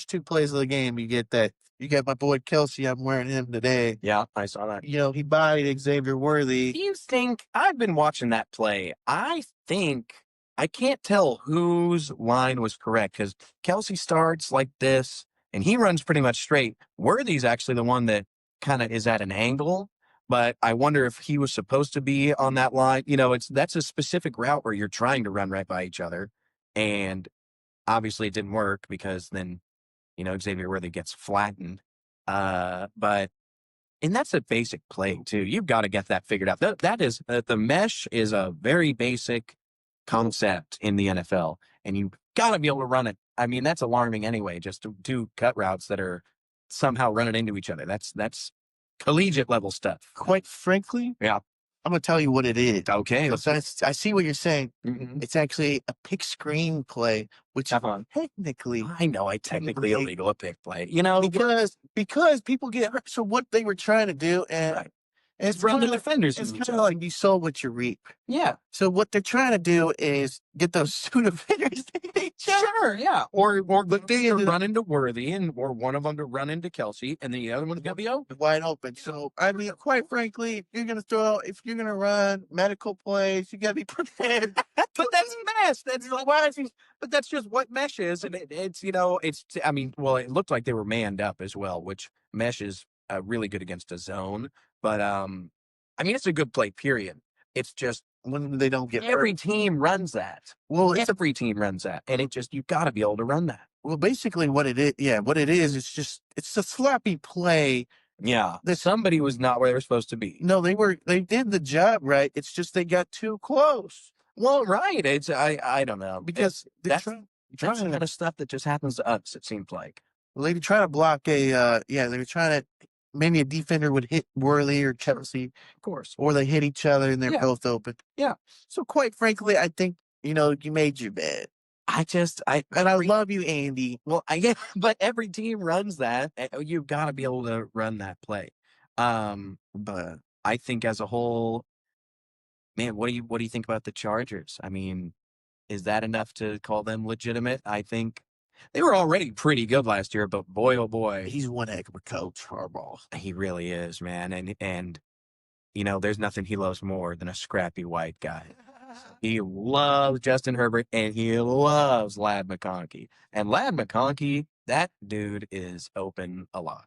2 plays of the game, you get that. You got my boy Kelsey. I'm wearing him today. Yeah, I saw that. He bodied Xavier Worthy. Do you think I've been watching that play? I think I can't tell whose line was correct because Kelsey starts like this and he runs pretty much straight. Worthy's actually the one that kind of is at an angle. But I wonder if he was supposed to be on that line. That's a specific route where you're trying to run right by each other. And obviously it didn't work because then, Xavier Worthy gets flattened. And that's a basic play too. You've got to get that figured out. That is, the mesh is a very basic concept in the NFL and you've got to be able to run it. I mean, that's alarming anyway, just to do cut routes that are somehow running into each other. That's collegiate level stuff. Quite frankly, yeah. I'm going to tell you what it is. Okay. I see what you're saying. Mm-hmm. It's actually a pick screen play, which technically... I know, technically illegal, a pick play. Because people get hurt. So what they were trying to do, and It's run the kinda- defenders. It's into kind each of other. like you sow what you reap. Yeah. So what they're trying to do is get those two defenders to hit each other. Sure, yeah. Or they ended up- run into Worthy, or one of them to run into Kelsey, and the other one's gonna be open. wide open. So I mean, quite frankly, if you're gonna run medical plays, you gotta be prepared. But that's mesh. But that's just what mesh is, and it's I mean, well, it looked like they were manned up as well, which mesh is really good against a zone. But I mean, it's a good play. Period. It's just When they don't get every hurt. team runs that. Well, Every team runs that, and you've got to be able to run that. Well, basically what it is, it's a sloppy play. Yeah, somebody was not where they were supposed to be. No, they did the job right. It's just they got too close. Well, right. It's I don't know, Because that's the kind of stuff that just happens to us. It seems like. Well, they were trying to block they were trying to, maybe a defender would hit Worley or Chelsea, Of course. or they hit each other and they're Yeah. both open. Yeah. So quite frankly, I think, you made your bed. I love you, Andy. Well, but every team runs that. You've got to be able to run that play. But I think as a whole, man, what do you think about the Chargers? I mean, is that enough to call them legitimate? I think they were already pretty good last year, but boy, oh boy, He's one heck of a coach, Harbaugh. he really is, man. And there's nothing he loves more than a scrappy white guy. He loves Justin Herbert, and he loves Lad McConkey. And Lad McConkey, that dude is open a lot.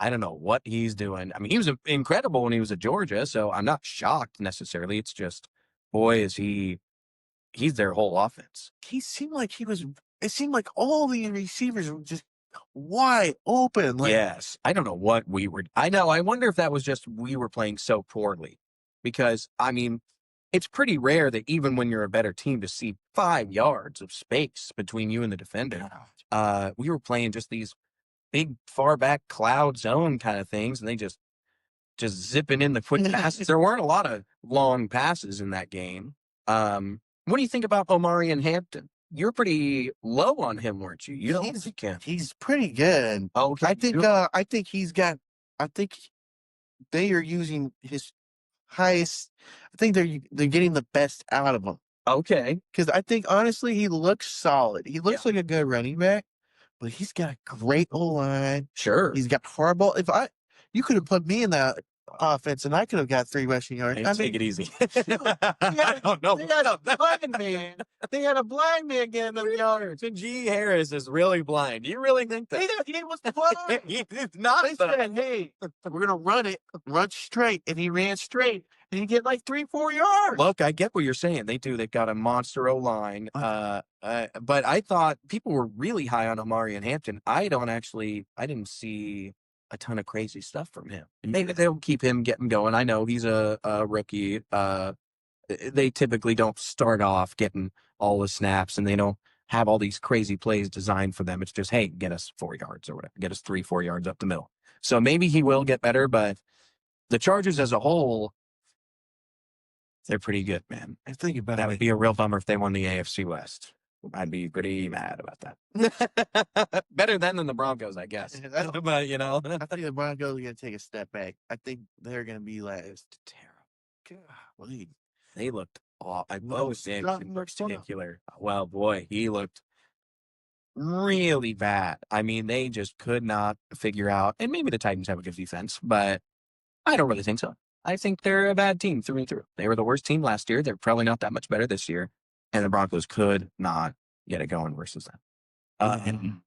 I don't know what he's doing. I mean, he was incredible when he was at Georgia, so I'm not shocked necessarily. It's just, boy, he's their whole offense. It seemed like all the receivers were just wide open. Yes. I don't know what we were. I know. I wonder if that was just we were playing so poorly. Because, I mean, it's pretty rare that even when you're a better team to see 5 yards of space between you and the defender. We were playing just these big far back cloud zone kind of things, and they just zipping in the quick passes. There weren't a lot of long passes in that game. What do you think about Omari and Hampton? You're pretty low on him, weren't you? You don't think him. He's pretty good. Okay. I think they are using his highest. I think they're getting the best out of him. Okay. Because I think honestly he looks solid. He looks like a good running back, but he's got a great O-line. Sure. He's got Harbaugh. You could have put me in that offense and I could have got 3 rushing yards. Take it easy. I don't know. They had a blind man. They had a blind man getting them yards. And G. Harris is really blind. You really think that? He was blind. He is not. They said, hey, we're going to run straight. And he ran straight. And he get like 3-4 yards. Look, I get what you're saying. They do. They've got a monster O-line. But I thought people were really high on Omari and Hampton. I didn't see a ton of crazy stuff from him. Maybe they'll keep him getting going. I know he's a rookie. They typically don't start off getting all the snaps, and they don't have all these crazy plays designed for them. It's just, hey, get us 4 yards or whatever. Get us 3-4 yards up the middle. So maybe he will get better, but the Chargers as a whole, they're pretty good, man. I think about that would be a real bummer if they won the AFC West. I'd be pretty mad about that. Better than the Broncos, I guess. But, I think the Broncos are going to take a step back. I think they're going to be last. Terrible. Golly. They looked awful. Diggs in particular. Well, boy, he looked really bad. I mean, they just could not figure out, and maybe the Titans have a good defense, but I don't really think so. I think they're a bad team through and through. They were the worst team last year. They're probably not that much better this year. And the Broncos could not get it going versus them.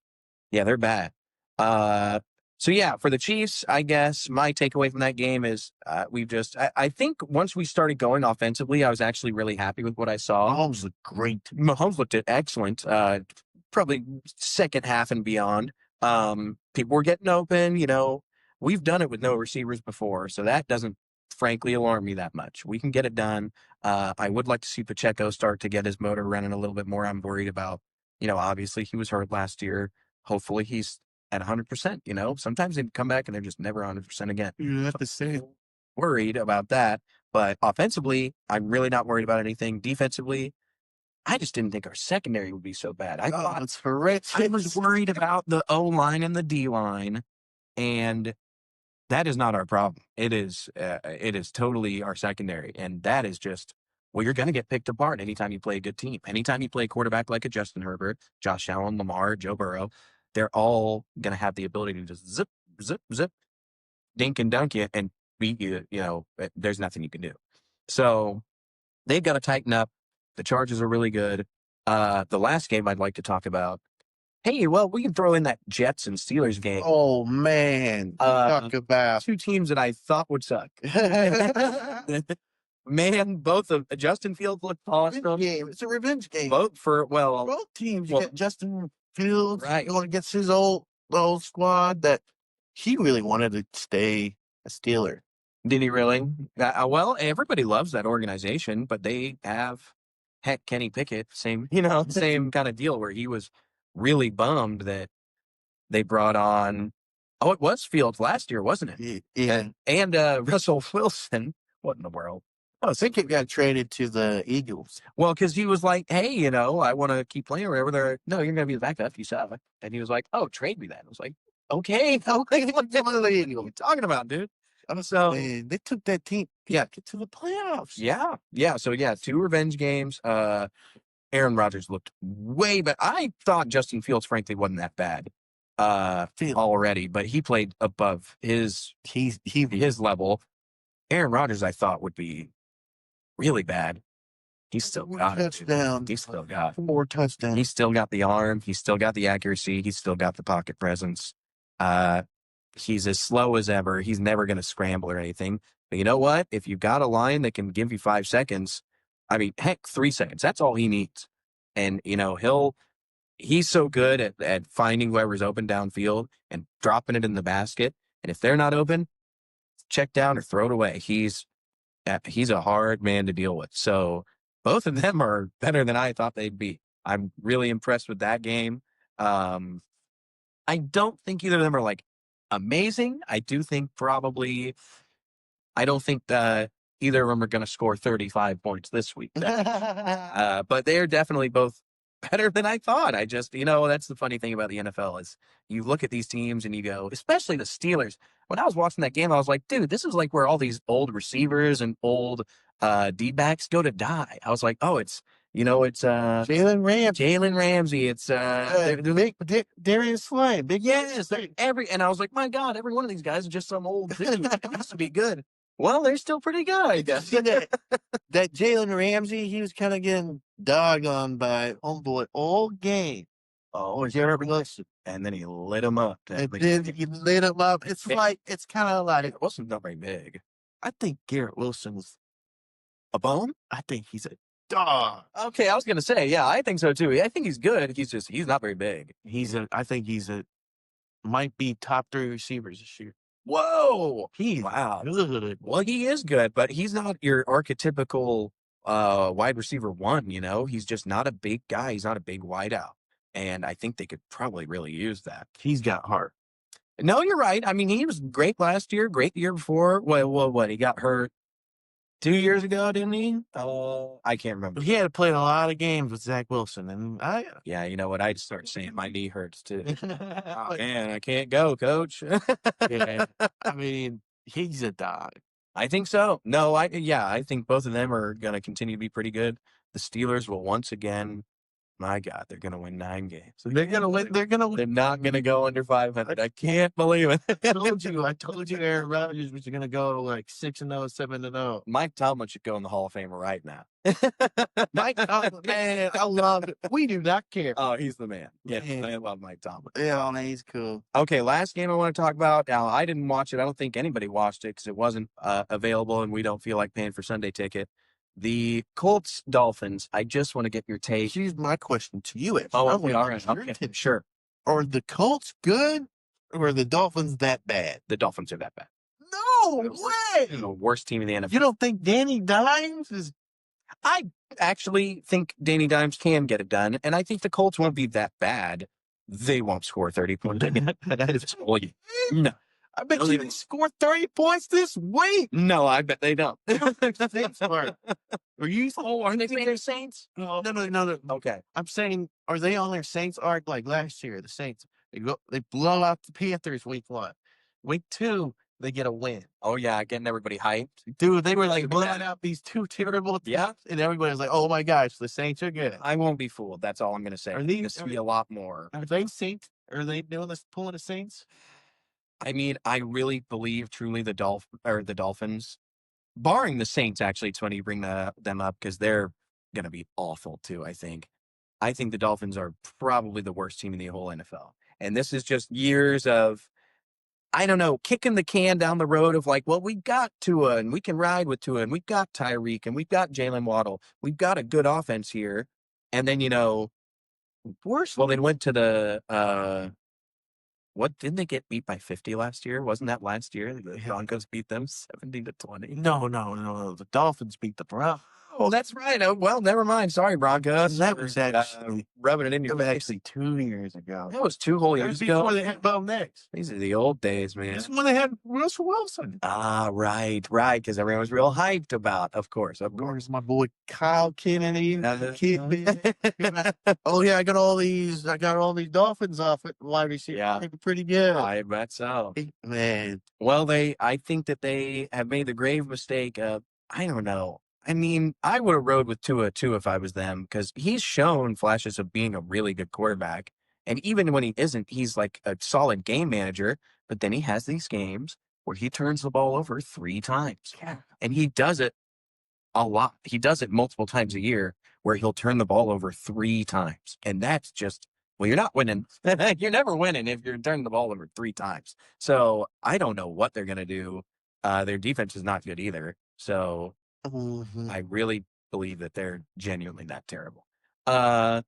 Yeah, they're bad. So, yeah, for the Chiefs, I guess my takeaway from that game is I think once we started going offensively, I was actually really happy with what I saw. Mahomes looked great. Mahomes looked excellent, probably second half and beyond. People were getting open. We've done it with no receivers before, so that doesn't frankly alarm me that much. We can get it done. I would like to see Pacheco start to get his motor running a little bit more. I'm worried about, obviously he was hurt last year. Hopefully he's at 100%. Sometimes they come back and they're just never 100% again. You have to say it. Worried about that. But offensively, I'm really not worried about anything. Defensively, I just didn't think our secondary would be so bad. I thought it's horrific. I was worried about the O-line and the D-line. And That is not our problem. It is totally our secondary. And that is just, well, you're going to get picked apart anytime you play a good team. Anytime you play a quarterback like a Justin Herbert, Josh Allen, Lamar, Joe Burrow, they're all going to have the ability to just zip, zip, zip, dink and dunk you and beat you. There's nothing you can do. So they've got to tighten up. The Chargers are really good. The last game I'd like to talk about. Hey, well, we can throw in that Jets and Steelers game. Oh man, talk about two teams that I thought would suck. Man, both of Justin Fields looked awesome. Game. It's a revenge game. Both teams. You get Justin Fields right going against his old squad that he really wanted to stay a Steeler. Did he really? Well, everybody loves that organization, but they have, heck, Kenny Pickett, same kind of deal where he was really bummed that they brought on, it was Fields last year, wasn't it? Yeah. And Russell Wilson. What in the world? I think it got traded to the Eagles. Well, because he was like, hey, I want to keep playing or whatever. They're like, no, you're going to be the backup. You suck. And he was like, oh, trade me then. I was like, okay. What are you talking about, dude? So man, they took that team to the playoffs. Yeah. So, two revenge games. Aaron Rodgers looked way better. I thought Justin Fields, frankly, wasn't that bad already, but he played above his level. Aaron Rodgers, I thought, would be really bad. He's still got touchdown. He's still got 4 touchdowns. He's still got the arm. He's still got the accuracy. He's still got the pocket presence. He's as slow as ever. He's never going to scramble or anything. But you know what? If you've got a line that can give you 5 seconds, I mean, heck, 3 seconds. That's all he needs. And, he's so good at finding whoever's open downfield and dropping it in the basket. And if they're not open, check down or throw it away. He's a hard man to deal with. So both of them are better than I thought they'd be. I'm really impressed with that game. I don't think either of them are like amazing. I don't think either of them are going to score 35 points this week. But they're definitely both better than I thought. I just, that's the funny thing about the NFL is you look at these teams and you go, especially the Steelers. When I was watching that game, I was like, dude, this is like where all these old receivers and old D-backs go to die. I was like, oh, it's Jalen Ramsey. It's Darius Slay. Big and I was like, my God, every one of these guys is just some old dude. It has to be good. Well, they're still pretty good, I guess. that Jalen Ramsey, he was kind of getting dogged on by homeboy all game. Oh, Garrett Wilson. And then he lit him up. And then he lit him up. It's kind of like. It wasn't not very big. I think Garrett Wilson's a bone. I think he's a dog. Okay, I was going to say, yeah, I think so too. I think he's good. He's not very big. I think might be top 3 receivers this year. Whoa. Wow. Good. Well, he is good, but he's not your archetypical wide receiver 1, He's just not a big guy. He's not a big wideout. And I think they could probably really use that. He's got heart. No, you're right. I mean, he was great last year, great the year before. What? He got hurt 2 years ago, didn't he? I can't remember. He had to play a lot of games with Zach Wilson. And yeah, you know what? I'd start saying my knee hurts too. Oh, man, I can't go, coach. Yeah, I mean, he's a dog. I think so. No, I think both of them are going to continue to be pretty good. The Steelers will once again, my God, they're going to win 9 games. They're going to win. They're not going to go under 500. I can't believe it. I told you Aaron Rodgers was going to go like 6-0, 7-0. Mike Tomlin should go in the Hall of Fame right now. Mike Tomlin, man, I love it. We do not care. Oh, he's the man. Yeah, I love Mike Tomlin. Yeah, man, he's cool. Okay, last game I want to talk about. Now, I didn't watch it. I don't think anybody watched it because it wasn't available and we don't feel like paying for Sunday ticket. The Colts-Dolphins, I just want to get your take. Here's my question to you. All right. Okay, sure. Are the Colts good or are the Dolphins that bad? The Dolphins are that bad. No way! The worst team in the NFL. You don't think Danny Dimes is... I actually think Danny Dimes can get it done, and I think the Colts won't be that bad. They won't score 30 points. No. I bet you they score 30 points this week. No, I bet they don't. Saints are. Are you? Oh, are they playing the Saints? No. Okay. I'm saying, are they on their Saints arc like last year? The Saints, they blow out the Panthers week 1. Week 2, they get a win. Oh, yeah, getting everybody hyped. Dude, they were like blowing out these two terrible teams. Yeah. And everybody was like, oh my gosh, the Saints are good. I won't be fooled. That's all I'm going to say. Are these- You're gonna see a lot more. Are they Saints? Are they doing this, pulling the Saints? I mean, I really believe truly the Dolphins, barring the Saints, actually, it's funny you bring them up because they're going to be awful too, I think. I think the Dolphins are probably the worst team in the whole NFL. And this is just years of, I don't know, kicking the can down the road of like, well, we've got Tua and we can ride with Tua and we've got Tyreek and we've got Jalen Waddle. We've got a good offense here. And then, worse. Well, they went to the, what, didn't they get beat by 50 last year? Wasn't that last year? The Broncos beat them 70-20. No. The Dolphins beat the Browns. Oh, that's right. Oh, well, never mind. Sorry, Broncos. That was actually rubbing it in your It was face. actually 2 years ago. That was 2 whole That years was ago. before they had Bo Nix. These are the old days, man. This one they had Russell Wilson. Ah, right. Because everyone was real hyped about. Of course. There's my boy Kyle Kennedy. Uh, Oh yeah, I got all these Dolphins off at wide receiver. Yeah. They're pretty good. I bet so. Man, Well, I think that they have made the grave mistake of, I don't know. I mean, I would have rode with Tua too if I was them, because he's shown flashes of being a really good quarterback. And even when he isn't, he's like a solid game manager. But then he has these games where he turns the ball over 3 times. yeah. And he does it a lot. He does it multiple times a year where he'll turn the ball over 3 times. And that's just, well, you're not winning. You're never winning if you're turning the ball over 3 times. So I don't know what they're going to do. Their defense is not good either. So I really believe that they're genuinely that terrible. I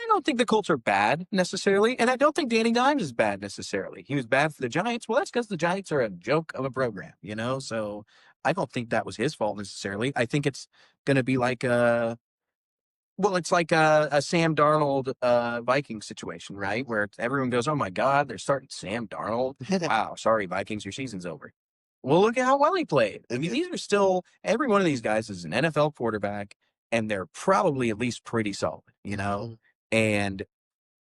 don't think the Colts are bad necessarily, and I don't think Danny Dimes is bad necessarily. He was bad for the Giants. Well, that's because the Giants are a joke of a program, So I don't think that was his fault necessarily. I think it's going to be like it's like a Sam Darnold Vikings situation, right? Where everyone goes, "Oh my God, they're starting Sam Darnold." Wow, sorry, Vikings, your season's over. Well, look at how well he played. I mean, these are still, every one of these guys is an NFL quarterback, and they're probably at least pretty solid, And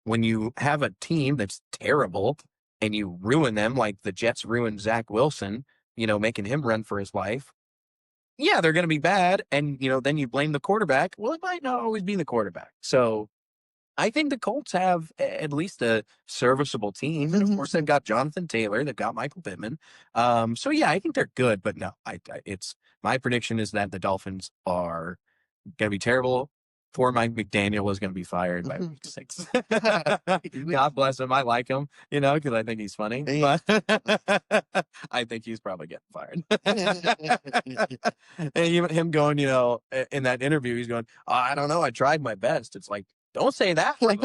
when you have a team that's terrible and you ruin them, like the Jets ruined Zach Wilson, making him run for his life, yeah, they're going to be bad. And, then you blame the quarterback. Well, it might not always be the quarterback. So I think the Colts have at least a serviceable team. And of course, they've got Jonathan Taylor. They've got Michael Pittman. So yeah, I think they're good. But no, it's my prediction is that the Dolphins are going to be terrible. Poor Mike McDaniel is going to be fired by week 6. God bless him. I like him, because I think he's funny. But I think he's probably getting fired. And even him going, in that interview, he's going, I don't know. I tried my best. It's like, don't say that. Like,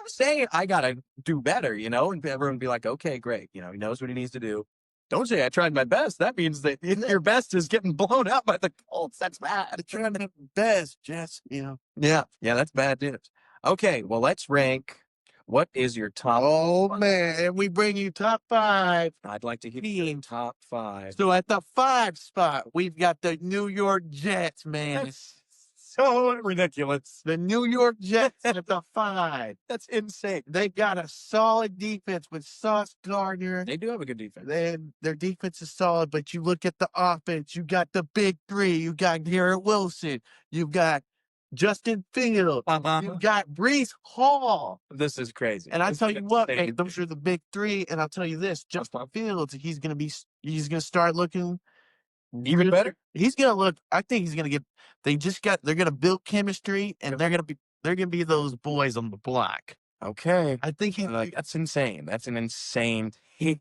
say I got to do better, and everyone be like, okay, great. He knows what he needs to do. Don't say I tried my best. That means that your best is getting blown out by the Colts. That's bad. I tried my best, Jess. Yeah, that's bad news. Okay, well, let's rank. What is your top? Oh man, we bring you top 5. I'd like to hear your top 5. So at the 5 spot, we've got the New York Jets, man. That's so ridiculous. The New York Jets at the 5. That's insane. They got a solid defense with Sauce Gardner. They do have a good defense. Their defense is solid, but you look at the offense, you got the big 3. You got Garrett Wilson. You got Justin Fields. You got Breece Hall. This is crazy. And I tell you what, man, those are the big 3. And I'll tell you this, Justin Fields, he's gonna start looking even better. He's gonna look. I think he's gonna get. They're gonna build chemistry, and they're gonna be those boys on the block. Okay, I think that's insane. That's an insane. You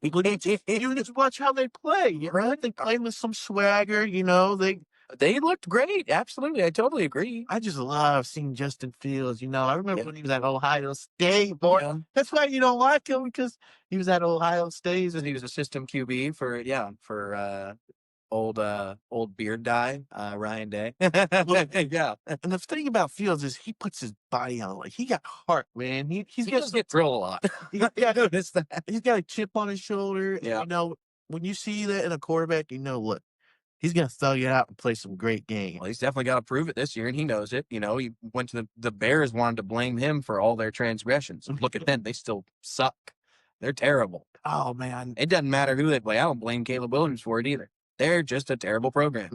just watch how they play. Right? They play with some swagger. They looked great. Absolutely, I totally agree. I just love seeing Justin Fields. I remember when he was at Ohio State. Boy, that's why you don't like him, because he was at Ohio State and he was a system QB for old beard guy, Ryan Day. Yeah. And the thing about Fields is he puts his body on. Like, he got heart, man. He does get drilled a lot. I noticed that. He's got a chip on his shoulder. Yeah. And, when you see that in a quarterback, look, he's going to thug it out and play some great games. Well, he's definitely got to prove it this year, and he knows it. He went to the Bears wanted to blame him for all their transgressions. Look at them. They still suck. They're terrible. Oh man. It doesn't matter who they play. I don't blame Caleb Williams for it either. They're just a terrible program.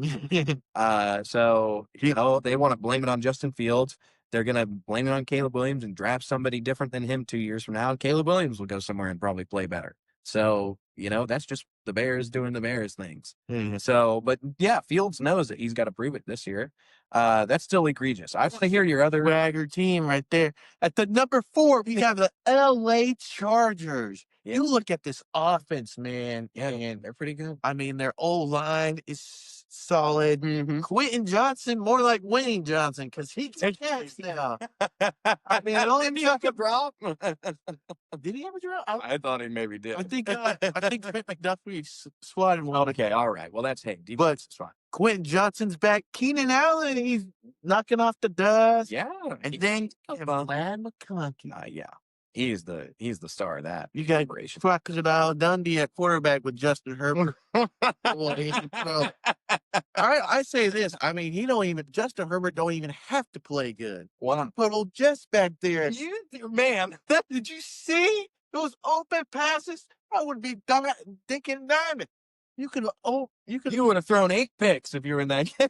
So, they want to blame it on Justin Fields. They're going to blame it on Caleb Williams and draft somebody different than him 2 years from now. And Caleb Williams will go somewhere and probably play better. So, that's just the Bears doing the Bears things. So, but yeah, Fields knows that he's got to prove it this year. That's still egregious. I want to hear your other swagger team right there. At the number 4, we have the LA Chargers. Yeah. You look at this offense, man. Yeah, and they're pretty good. I mean, their O-line is solid. Quentin Johnson, more like Wayne Johnson, because he catch now. I mean, I only have a drop. Did he have a drop? I thought he maybe did. I think Trent McDuffie swatted him. Okay, all right. Well, that's defense is fine. Quentin Johnson's back. Keenan Allen, he's knocking off the dust. Yeah, and then Vlad McConkey. Yeah, he's the star of that. You got Crocodile Dundee at quarterback with Justin Herbert. I say this. I mean, Justin Herbert don't even have to play good. Well, put old Jess back there. Did you see those open passes? I would be thinking diamond. You would have thrown 8 picks if you were in that game.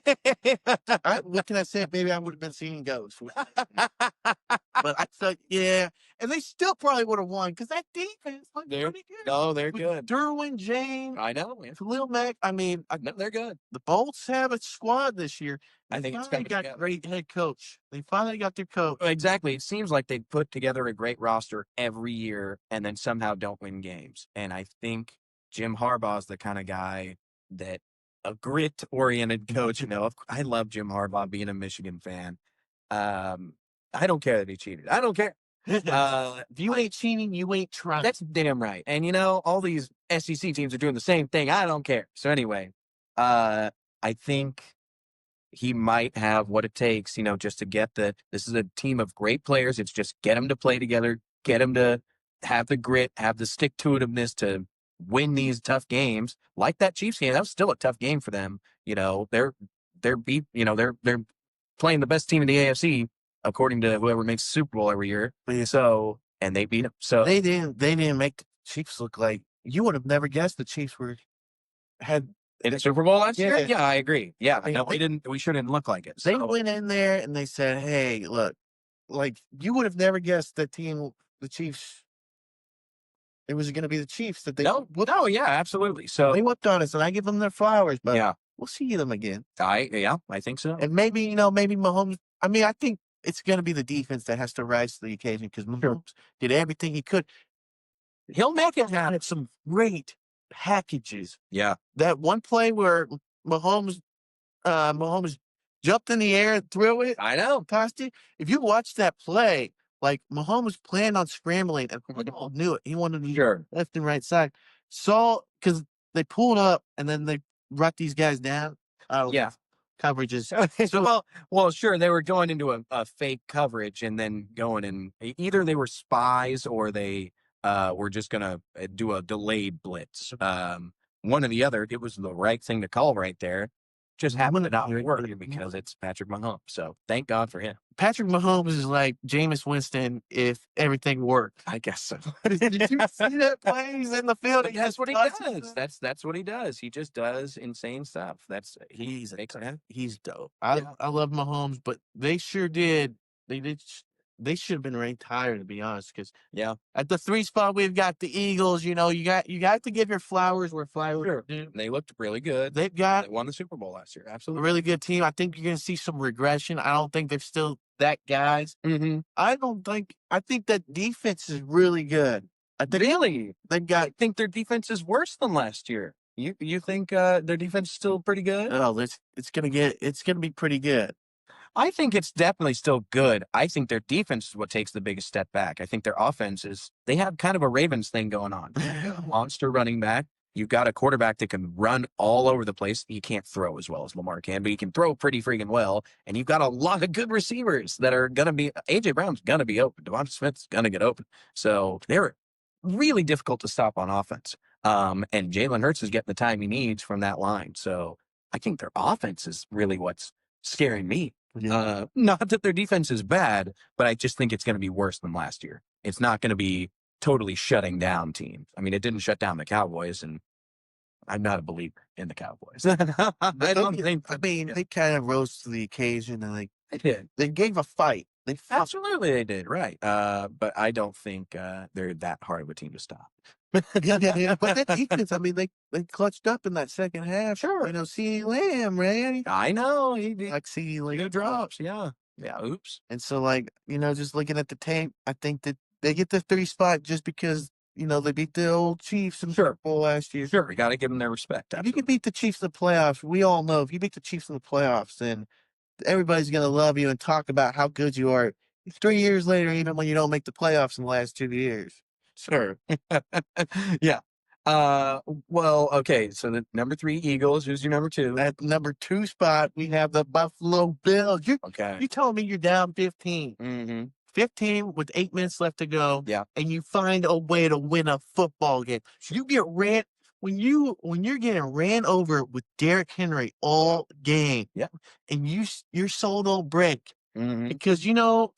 What can I say? Maybe I would have been seeing ghosts. But I thought, yeah. And they still probably would have won because that defense looked pretty good. No, they're good. Derwin James. I know. Khalil Mack. They're good. The Bolts have a squad this year. I think it's got a great head coach. They finally got their coach. Exactly. It seems like they put together a great roster every year and then somehow don't win games. And I think Jim Harbaugh is the kind of guy that a grit-oriented coach, I love Jim Harbaugh being a Michigan fan. I don't care that he cheated. I don't care. If you ain't cheating, you ain't trying. That's damn right. And, all these SEC teams are doing the same thing. I don't care. So anyway, I think he might have what it takes, just to get this is a team of great players. It's just get them to play together, get them to have the grit, have the stick-to-itiveness to win these tough games. Like that Chiefs game, that was still a tough game for them. They're playing the best team in the AFC according to whoever makes the Super Bowl every year. So, and they beat them. So they didn't make the Chiefs look like, you would have never guessed the Chiefs had in the Super Bowl last year. Yeah, I agree. Yeah, we shouldn't look like it. So. They went in there and they said, "Hey, look, like you would have never guessed the Chiefs. It was going to be the Chiefs that they yeah, absolutely. So they whooped on us, and I give them their flowers. But we'll see them again. I think so. And maybe Mahomes. I think it's going to be the defense that has to rise to the occasion because Mahomes did everything he could. He'll make it happen. Some great packages. Yeah, that one play where Mahomes jumped in the air and threw it. I know, Tosti. If you watch that play, like Mahomes planned on scrambling and Mahomes knew it. He wanted to do left and right side. So because they pulled up and then they brought these guys down. Coverages. So well, sure. They were going into a fake coverage and then going and either they were spies or they were just gonna do a delayed blitz. One or the other. It was the right thing to call right there. Just happened to not work because it's Patrick Mahomes. So thank God for him. Patrick Mahomes is like Jameis Winston if everything worked. I guess so. Did you see that play? He's in the field. That's what he does. That's what he does. He just does insane stuff. He's dope. I love Mahomes, but they sure did. They should have been ranked higher, to be honest. Because at the 3 spot, we've got the Eagles. You got to give your flowers where flowers are due. They looked really good. They won the Super Bowl last year. Absolutely, a really good team. I think you're going to see some regression. I don't think they're still that guys. I think that defense is really good. I think their defense is worse than last year. You think their defense is still pretty good? Oh, it's gonna be pretty good. I think it's definitely still good. I think their defense is what takes the biggest step back. I think their offense they have kind of a Ravens thing going on. Monster running back. You've got a quarterback that can run all over the place. He can't throw as well as Lamar can, but he can throw pretty freaking well. And you've got a lot of good receivers that are going to be, A.J. Brown's going to be open. Devonta Smith's going to get open. So they're really difficult to stop on offense. And Jalen Hurts is getting the time he needs from that line. So I think their offense is really what's scaring me. Not that their defense is bad, but I just think it's going to be worse than last year. It's not going to be totally shutting down teams. I mean, it didn't shut down the Cowboys, and I'm not a believer in the Cowboys. I don't think. I mean, they kind of rose to the occasion, and They did. they gave a fight. They fought. Absolutely, they did. Right. But I don't think they're that hard of a team to stop. Yeah. But that defense, I mean, they clutched up in that second half. Sure. You know, CeeDee Lamb, man. I know. Like CeeDee Lamb. Two drops. Yeah. Yeah. Oops. And so, like, you know, just looking at the tape, I think that they get the 3 spot just because, you know, they beat the old Chiefs in the Super Bowl last year. Sure. We got to give them their respect. If you can beat the Chiefs in the playoffs, we all know if you beat the Chiefs in the playoffs, then everybody's going to love you and talk about how good you are 3 years later, even when you don't make the playoffs in the last 2 years. Sure. Yeah. Well, okay. So the number 3 Eagles. Who's your number 2? At number 2 spot, we have the Buffalo Bills. Okay. You telling me you're down 15? Mm-hmm. 15 with 8 minutes left to go. Yeah. And you find a way to win a football game. You get ran when you're getting ran over with Derrick Henry all game. Yeah. And your soul don't break. Mm-hmm. Because you know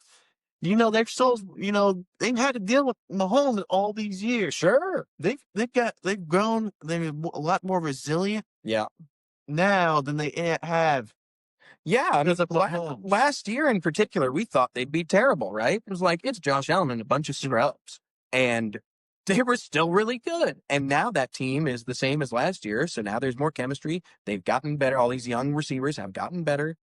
their souls, they've had to deal with Mahomes all these years. Sure. They've grown, they're a lot more resilient. Yeah. Now than they have. Yeah, I mean, Because of last year in particular, we thought they'd be terrible, right? It was like, it's Josh Allen and a bunch of scrubs. And they were still really good. And now that team is the same as last year. So now there's more chemistry. They've gotten better. All these young receivers have gotten better.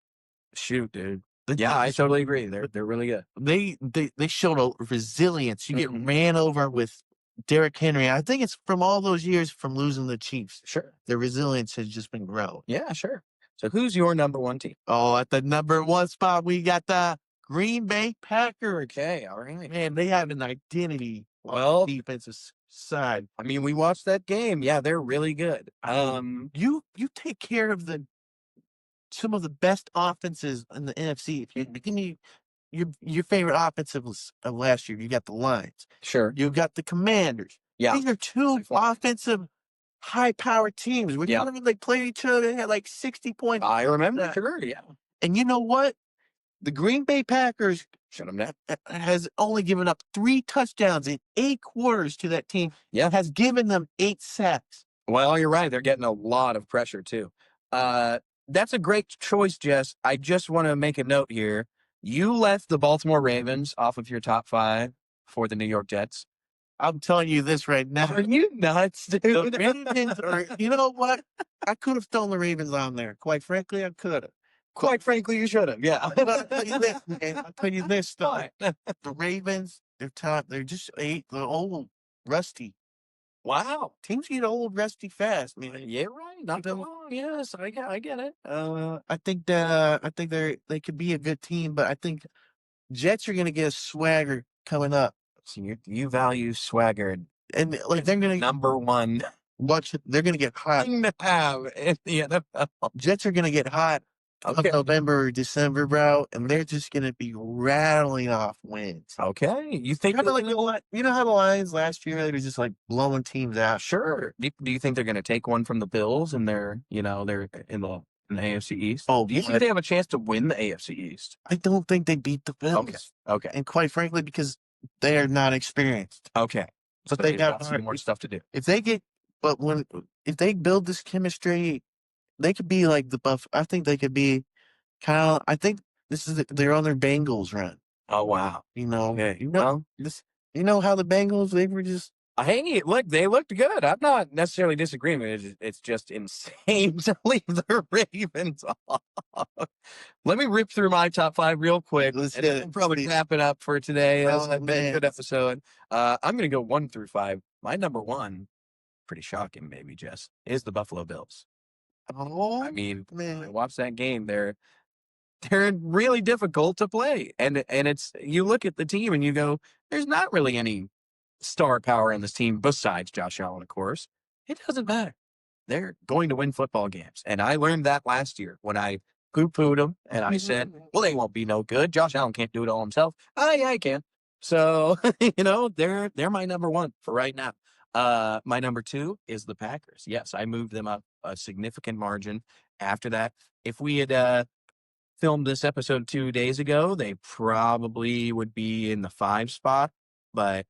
Shoot, dude. Yeah, I totally agree. They're really good. They showed a resilience. You get ran over with Derrick Henry. I think it's from all those years from losing the Chiefs. Sure. The resilience has just been growing. Yeah, sure. So who's your number 1 team? Oh, at the number 1 spot, we got the Green Bay Packers. Okay, all right. Man, they have an identity on the defensive side. I mean, we watched that game. Yeah, they're really good. You take care of some of the best offenses in the NFC. If you give me your favorite offensives of last year, you got the Lions. Sure. You got the Commanders. Yeah. These are 2 offensive high-powered teams. Remember they played each other, they had like 60 points. I remember. Sure, yeah. And you know what? The Green Bay Packers shut them down. Has only given up 3 touchdowns in 8 quarters to that team. Yeah. Has given them 8 sacks. Well, you're right. They're getting a lot of pressure, too. That's a great choice, Jess. I just want to make a note here. You left the Baltimore Ravens off of your top 5 for the New York Jets. I'm telling you this right now. Are you nuts, dude? The Ravens are, you know what? I could have thrown the Ravens on there. Quite frankly, I could have. Quite frankly, you should have. Yeah. I'll tell you this, man. I'll tell you this, though. The Ravens, they're just they're old, rusty. Wow. Teams get old, rusty fast, man. Yeah, right. Not that long. Yes, I get it. I think they could be a good team, but I think Jets are going to get a swagger coming up. So you value swagger, and like they're going to number 1. Watch it. They're going to get hot. Thing to have in the NFL. Jets are going to get hot. Okay. November, December, bro, and they're just going to be rattling off wins. Okay, you think kind of like you know how the Lions last year they were just like blowing teams out. Sure. Do you think they're going to take one from the Bills and they're in the AFC East? Oh, do you think they have a chance to win the AFC East? I don't think they beat the Bills. Okay. And quite frankly, because they are not experienced. Okay. But they got some more stuff to do. If they build this chemistry, they could be like the Buff. I think they could be kind of. I think they're on their Bengals run. Oh wow! You know, okay. You know how the Bengals they were just. Hey, look, they looked good. I'm not necessarily disagreeing. It's just insane to leave the Ravens off. Let me rip through my top 5 real quick. We'll probably wrap it up for today. That's been a good episode. I'm going to go 1 through 5. My number 1, pretty shocking, maybe, Jess, is the Buffalo Bills. Oh, I mean, man. I watched that game. They're really difficult to play, and it's you look at the team and you go, there's not really any star power in this team besides Josh Allen, of course. It doesn't matter. They're going to win football games. And I learned that last year when I poo-pooed them and I said, well, they won't be no good. Josh Allen can't do it all himself. Yeah, I can. So, they're my number 1 for right now. My number 2 is the Packers. Yes, I moved them up a significant margin after that. If we had filmed this episode 2 days ago, they probably would be in the 5 spot, but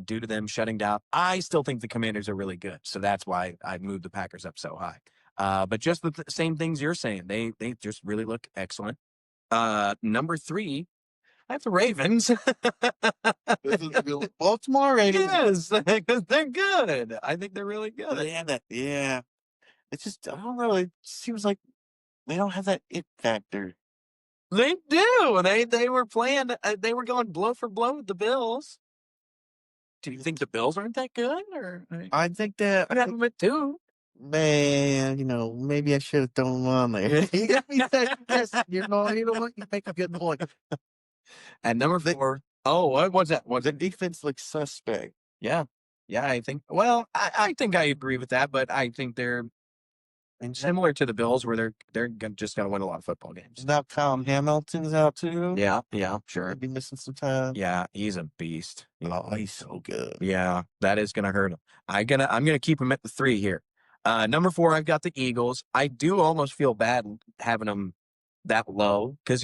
due to them shutting down. I still think the Commanders are really good, so that's why I moved the Packers up so high. But just the same things you're saying, they just really look excellent. Number 3, I have the Ravens. Baltimore Ravens. Yes, because they're good. I think they're really good. Yeah. It's just, I don't know. It seems like they don't have that it factor. They do. They were playing. They were going blow for blow with the Bills. Do you think the Bills aren't that good, or I think that I have them at 2? man, maybe I should have thrown them on there. You got me second guessing. You know what? You make a good point. And number 4. Oh, what's that? The defense looks suspect. Yeah, I think. Well, I think I agree with that, but I think they're similar to the Bills, where they're just going to win a lot of football games. Now Kyle Hamilton's out too. Yeah, sure. Maybe missing some time. Yeah, he's a beast. Oh, he's so good. Yeah, that is gonna hurt him. I'm gonna keep him at the 3 here. Number 4, I've got the Eagles. I do almost feel bad having them that low because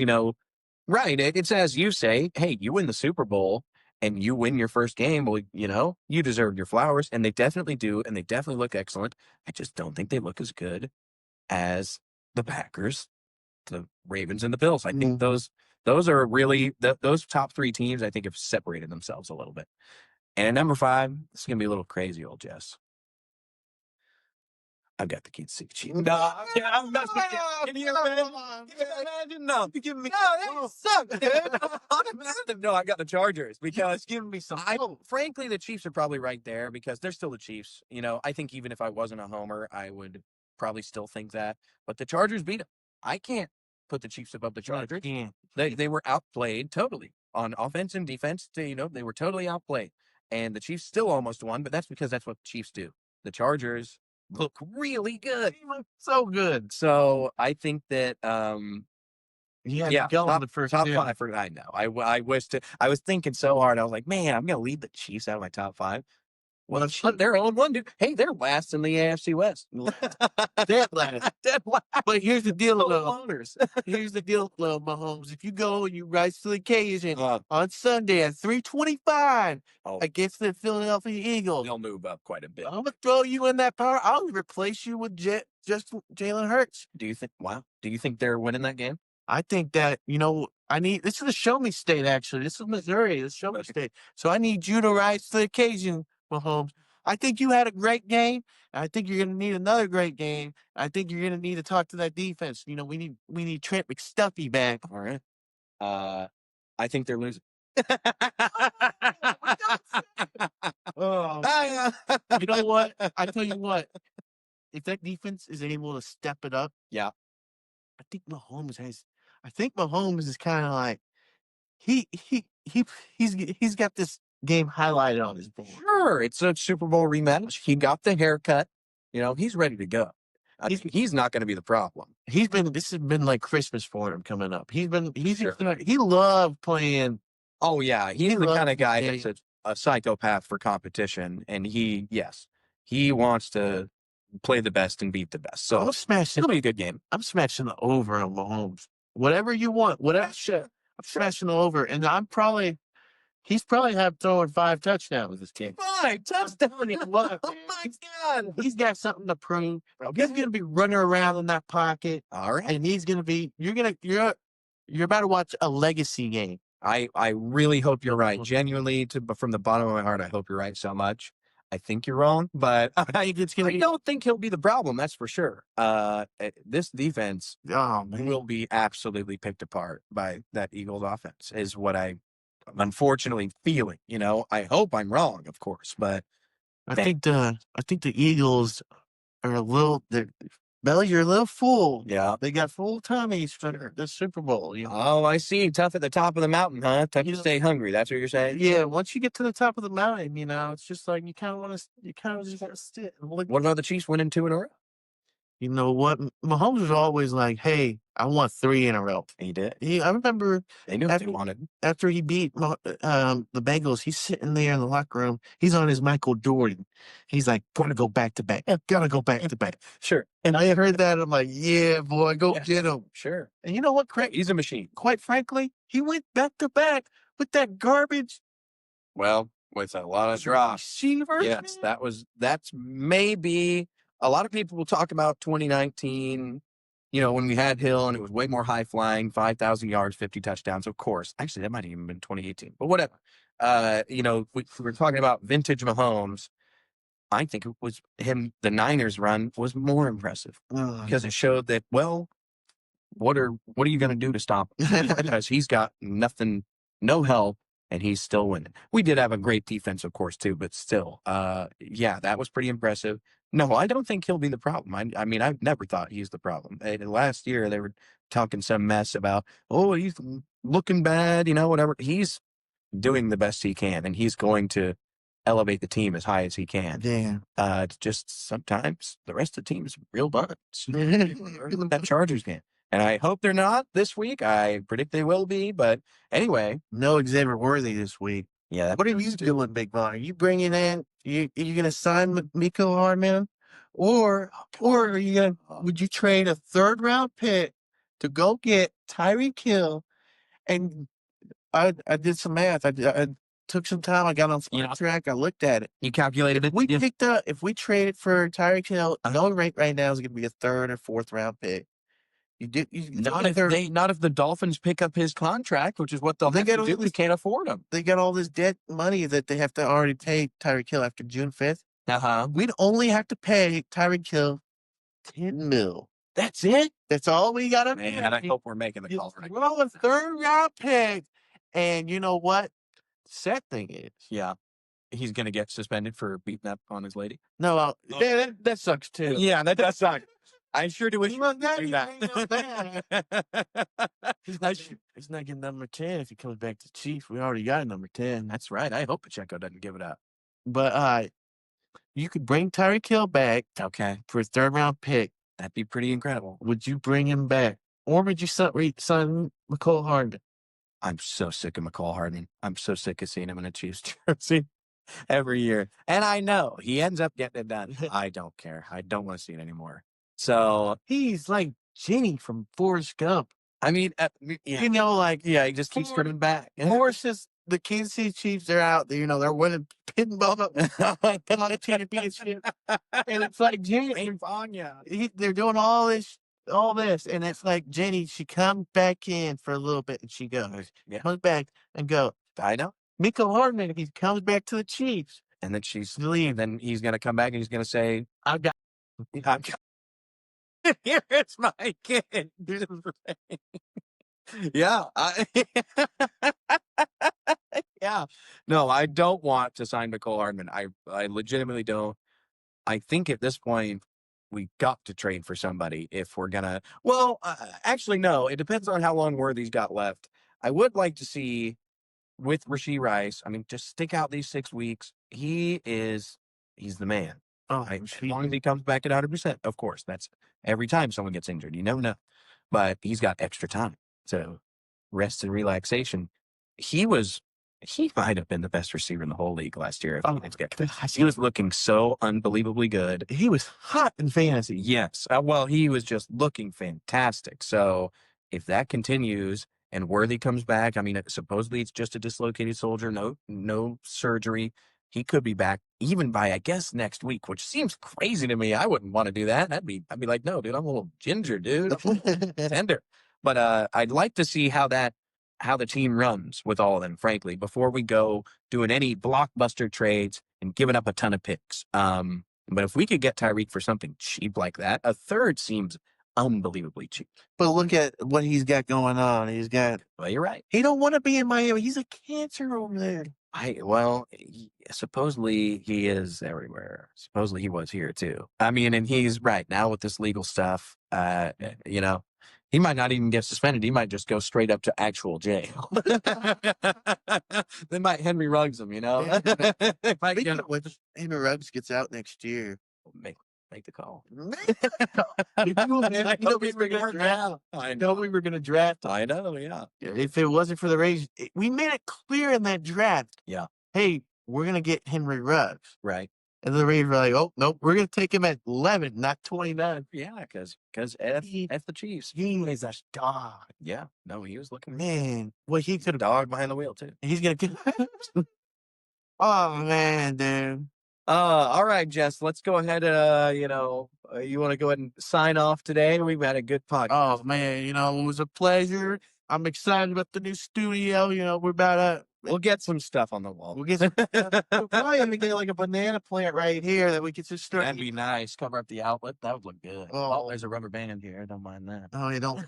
right? It's as you say. Hey, you win the Super Bowl and you win your first game. Well, you deserve your flowers, and they definitely do, and they definitely look excellent. I just don't think they look as good as the Packers, the Ravens, and the Bills. I think those are really those top 3 teams. I think have separated themselves a little bit. And at number 5, this is gonna be a little crazy, old Jess. I've got the Kansas City Chiefs. No, I'm not. Can you imagine? No, you giving me. No, that sucks, dude. No, I got the Chargers because Give me some. frankly, the Chiefs are probably right there because they're still the Chiefs. I think even if I wasn't a homer, I would probably still think that. But the Chargers beat them. I can't put the Chiefs above the Chargers. They were outplayed totally on offense and defense. They were totally outplayed, and the Chiefs still almost won. But that's because that's what the Chiefs do. The Chargers look really good. They look so good. So I think that go on the first top 5 for I know. I was thinking so hard. I was like, man, I'm gonna leave the Chiefs out of my top 5. Well, they're on 1, dude. Hey, they're last in the AFC West. Dead last. But here's the deal, though. Here's the deal, though, Mahomes. If you go and you rise to the occasion on Sunday at 3:25 against the Philadelphia Eagles, they'll move up quite a bit. I'm gonna throw you in that power. I'll replace you with just Jalen Hurts. Do you think? Wow. Do you think they're winning that game? I think that this is a show me state. Actually, this is Missouri. This is show me state. So I need you to rise to the occasion, Mahomes. I think you had a great game. I think you're going to need another great game. I think you're going to need to talk to that defense. We need Trent McStuffy back. All right. I think they're losing. You know what? I tell you what. If that defense is able to step it up, I think Mahomes is kind of like he's got this game highlighted on his board. Sure, it's a Super Bowl rematch. He got the haircut. He's ready to go. He's not going to be the problem. This has been like Christmas for him coming up. He loved playing. Oh yeah, he's the kind of guy that's a psychopath for competition, and he wants to play the best and beat the best. So it'll be a good game. I'm smashing the over on Mahomes. Whatever you want, whatever shit. I'm smashing the over, and he's probably throwing 5 touchdowns this game. 5 touchdowns! Oh my God! He's got something to prove. Okay. He's gonna be running around in that pocket. All right, and he's gonna be. You're about to watch a legacy game. I really hope you're right. Genuinely, from the bottom of my heart, I hope you're right so much. I think you're wrong, but I don't think he'll be the problem. That's for sure. This defense will be absolutely picked apart by that Eagles offense, is what I'm unfortunately feeling. I hope I'm wrong, of course, but I think the Eagles are a little. Belly, you're a little full. Yeah. They got full tummies for the Super Bowl. Oh, I see. Tough at the top of the mountain, huh? Tough to stay hungry. That's what you're saying? Yeah. Once you get to the top of the mountain, it's just like you kind of just want to sit and look. What about the Chiefs winning 2 in a row? You know what? Mahomes was always like, hey, I want 3 in a row. He did. I remember they knew what they wanted. After he beat the Bengals, he's sitting there in the locker room. He's on his Michael Jordan. He's like, gotta go back to back. Gotta go back to back. Sure. And I heard that. I'm like, yeah, boy, go get him. Sure. And you know what, Craig? He's a machine. Quite frankly, he went back to back with that garbage. Well, with a lot of drops. Yes, that's maybe a lot of people will talk about 2019, when we had Hill and it was way more high flying, 5,000 yards, 50 touchdowns. Of course, actually, that might have even been 2018, but whatever. We were talking about vintage Mahomes. I think it was him. The Niners run was more impressive because it showed that, well, what are you going to do to stop him? Because he's got nothing, no help, and he's still winning. We did have a great defense, of course, too, but still, yeah, that was pretty impressive. No, I don't think he'll be the problem. I mean, I've never thought he's the problem. Last year, they were talking some mess about, oh, he's looking bad, whatever. He's doing the best he can, and he's going to elevate the team as high as he can. Yeah. Just sometimes the rest of the team is real butts. That Chargers game. And I hope they're not this week. I predict they will be. But anyway. No Xavier Worthy this week. Yeah. What are you doing, Big Vaughn? Are you bringing in, you going to sign Miko Hardman? Or are you going to, would you trade a 3rd round pick to go get Tyreek Hill? And I did some math. I took some time. I got on Track. I looked at it. You calculated it? If we traded for Tyreek Hill, going rate right now is going to be a 3rd or 4th round pick. Not if the Dolphins pick up his contract, which is what they'll have to do. We can't afford him. They got all this debt money that they have to already pay Tyreek Hill after June 5th. We'd only have to pay Tyreek Hill $10 million. That's it. That's all we got to pay. And I hope we're making the call. Well, a 3rd round pick. And you know what? Sad thing is, yeah, he's going to get suspended for beating up on his lady. No, that sucks too. Yeah, that does suck. I sure do wish he's not getting number 10 if he comes back to Chiefs. We already got number 10. That's right. I hope Pacheco doesn't give it up. But you could bring Tyreek Hill back, okay, for a 3rd round pick. That'd be pretty incredible. Would you bring him back, or would you sign McCole Hardman? I'm so sick of McCall Hardman. I'm so sick of seeing him in a Chiefs jersey every year, and I know he ends up getting it done. I don't care. I don't want to see it anymore. So he's like Jenny from Forrest Gump. I mean, yeah, he just keeps turning back. Forrest is the Kansas City Chiefs. They're out there, they're winning pinball on a championship, and it's like Jenny, Big Vaughn, they're doing all this, and it's like Jenny. She comes back in for a little bit, and she goes, comes back and go. I know. Miko Hardman, if he comes back to the Chiefs, and then she's leaving, then he's gonna come back and he's gonna say, "I've got." Here's my kid. Yeah. Yeah. No, I don't want to sign McCole Hardman. I legitimately don't. I think at this point, we got to trade for somebody if we're going to. Well, actually, no. It depends on how long Worthy's got left. I would like to see with Rashee Rice, I mean, just stick out these 6 weeks. He's the man. As long as he comes back at 100%, of course. That's every time someone gets injured. You never know. But he's got extra time. So rest and relaxation. He might have been the best receiver in the whole league last year. He was looking so unbelievably good. He was hot in fantasy. Yes. Well, he was just looking fantastic. So if that continues and Worthy comes back, I mean, supposedly it's just a dislocated shoulder, no surgery. He could be back even by, I guess, next week, which seems crazy to me. I wouldn't want to do that. I'd be like, no, dude, I'm a little ginger, dude. Tender. But I'd like to see how the team runs with all of them, frankly, before we go doing any blockbuster trades and giving up a ton of picks. But if we could get Tyreek for something cheap like that, a 3rd seems unbelievably cheap. But look at what he's got going on. Well, you're right. He don't want to be in Miami. He's a cancer over there. Supposedly he is everywhere. Supposedly he was here too. I mean, and he's right now with this legal stuff. He might not even get suspended. He might just go straight up to actual jail. They might Henry Ruggs him, Henry Ruggs gets out next year. Make the call. We were going to draft. I know, yeah. If it wasn't for the Rays, we made it clear in that draft. Yeah. Hey, we're going to get Henry Ruggs. Right. And the Rays were like, oh, nope, we're going to take him at 11, not 29. Yeah, because F the Chiefs. He is a dog. Yeah. No, he was looking. Man, well, he could have dog behind the wheel, too. He's going to Oh man, dude. All right, Jess, let's go ahead. You want to go ahead and sign off today? We've had a good podcast. Oh man, it was a pleasure. I'm excited about the new studio. We're about to. We'll get some stuff on the wall. We'll get some. We're probably gonna get like a banana plant right here that we could just start. That'd be nice. Cover up the outlet. That would look good. Oh. There's a rubber band here. I don't mind that. Oh, you don't.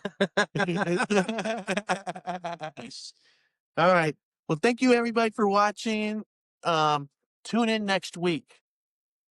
All right. Well, thank you everybody for watching. Tune in next week.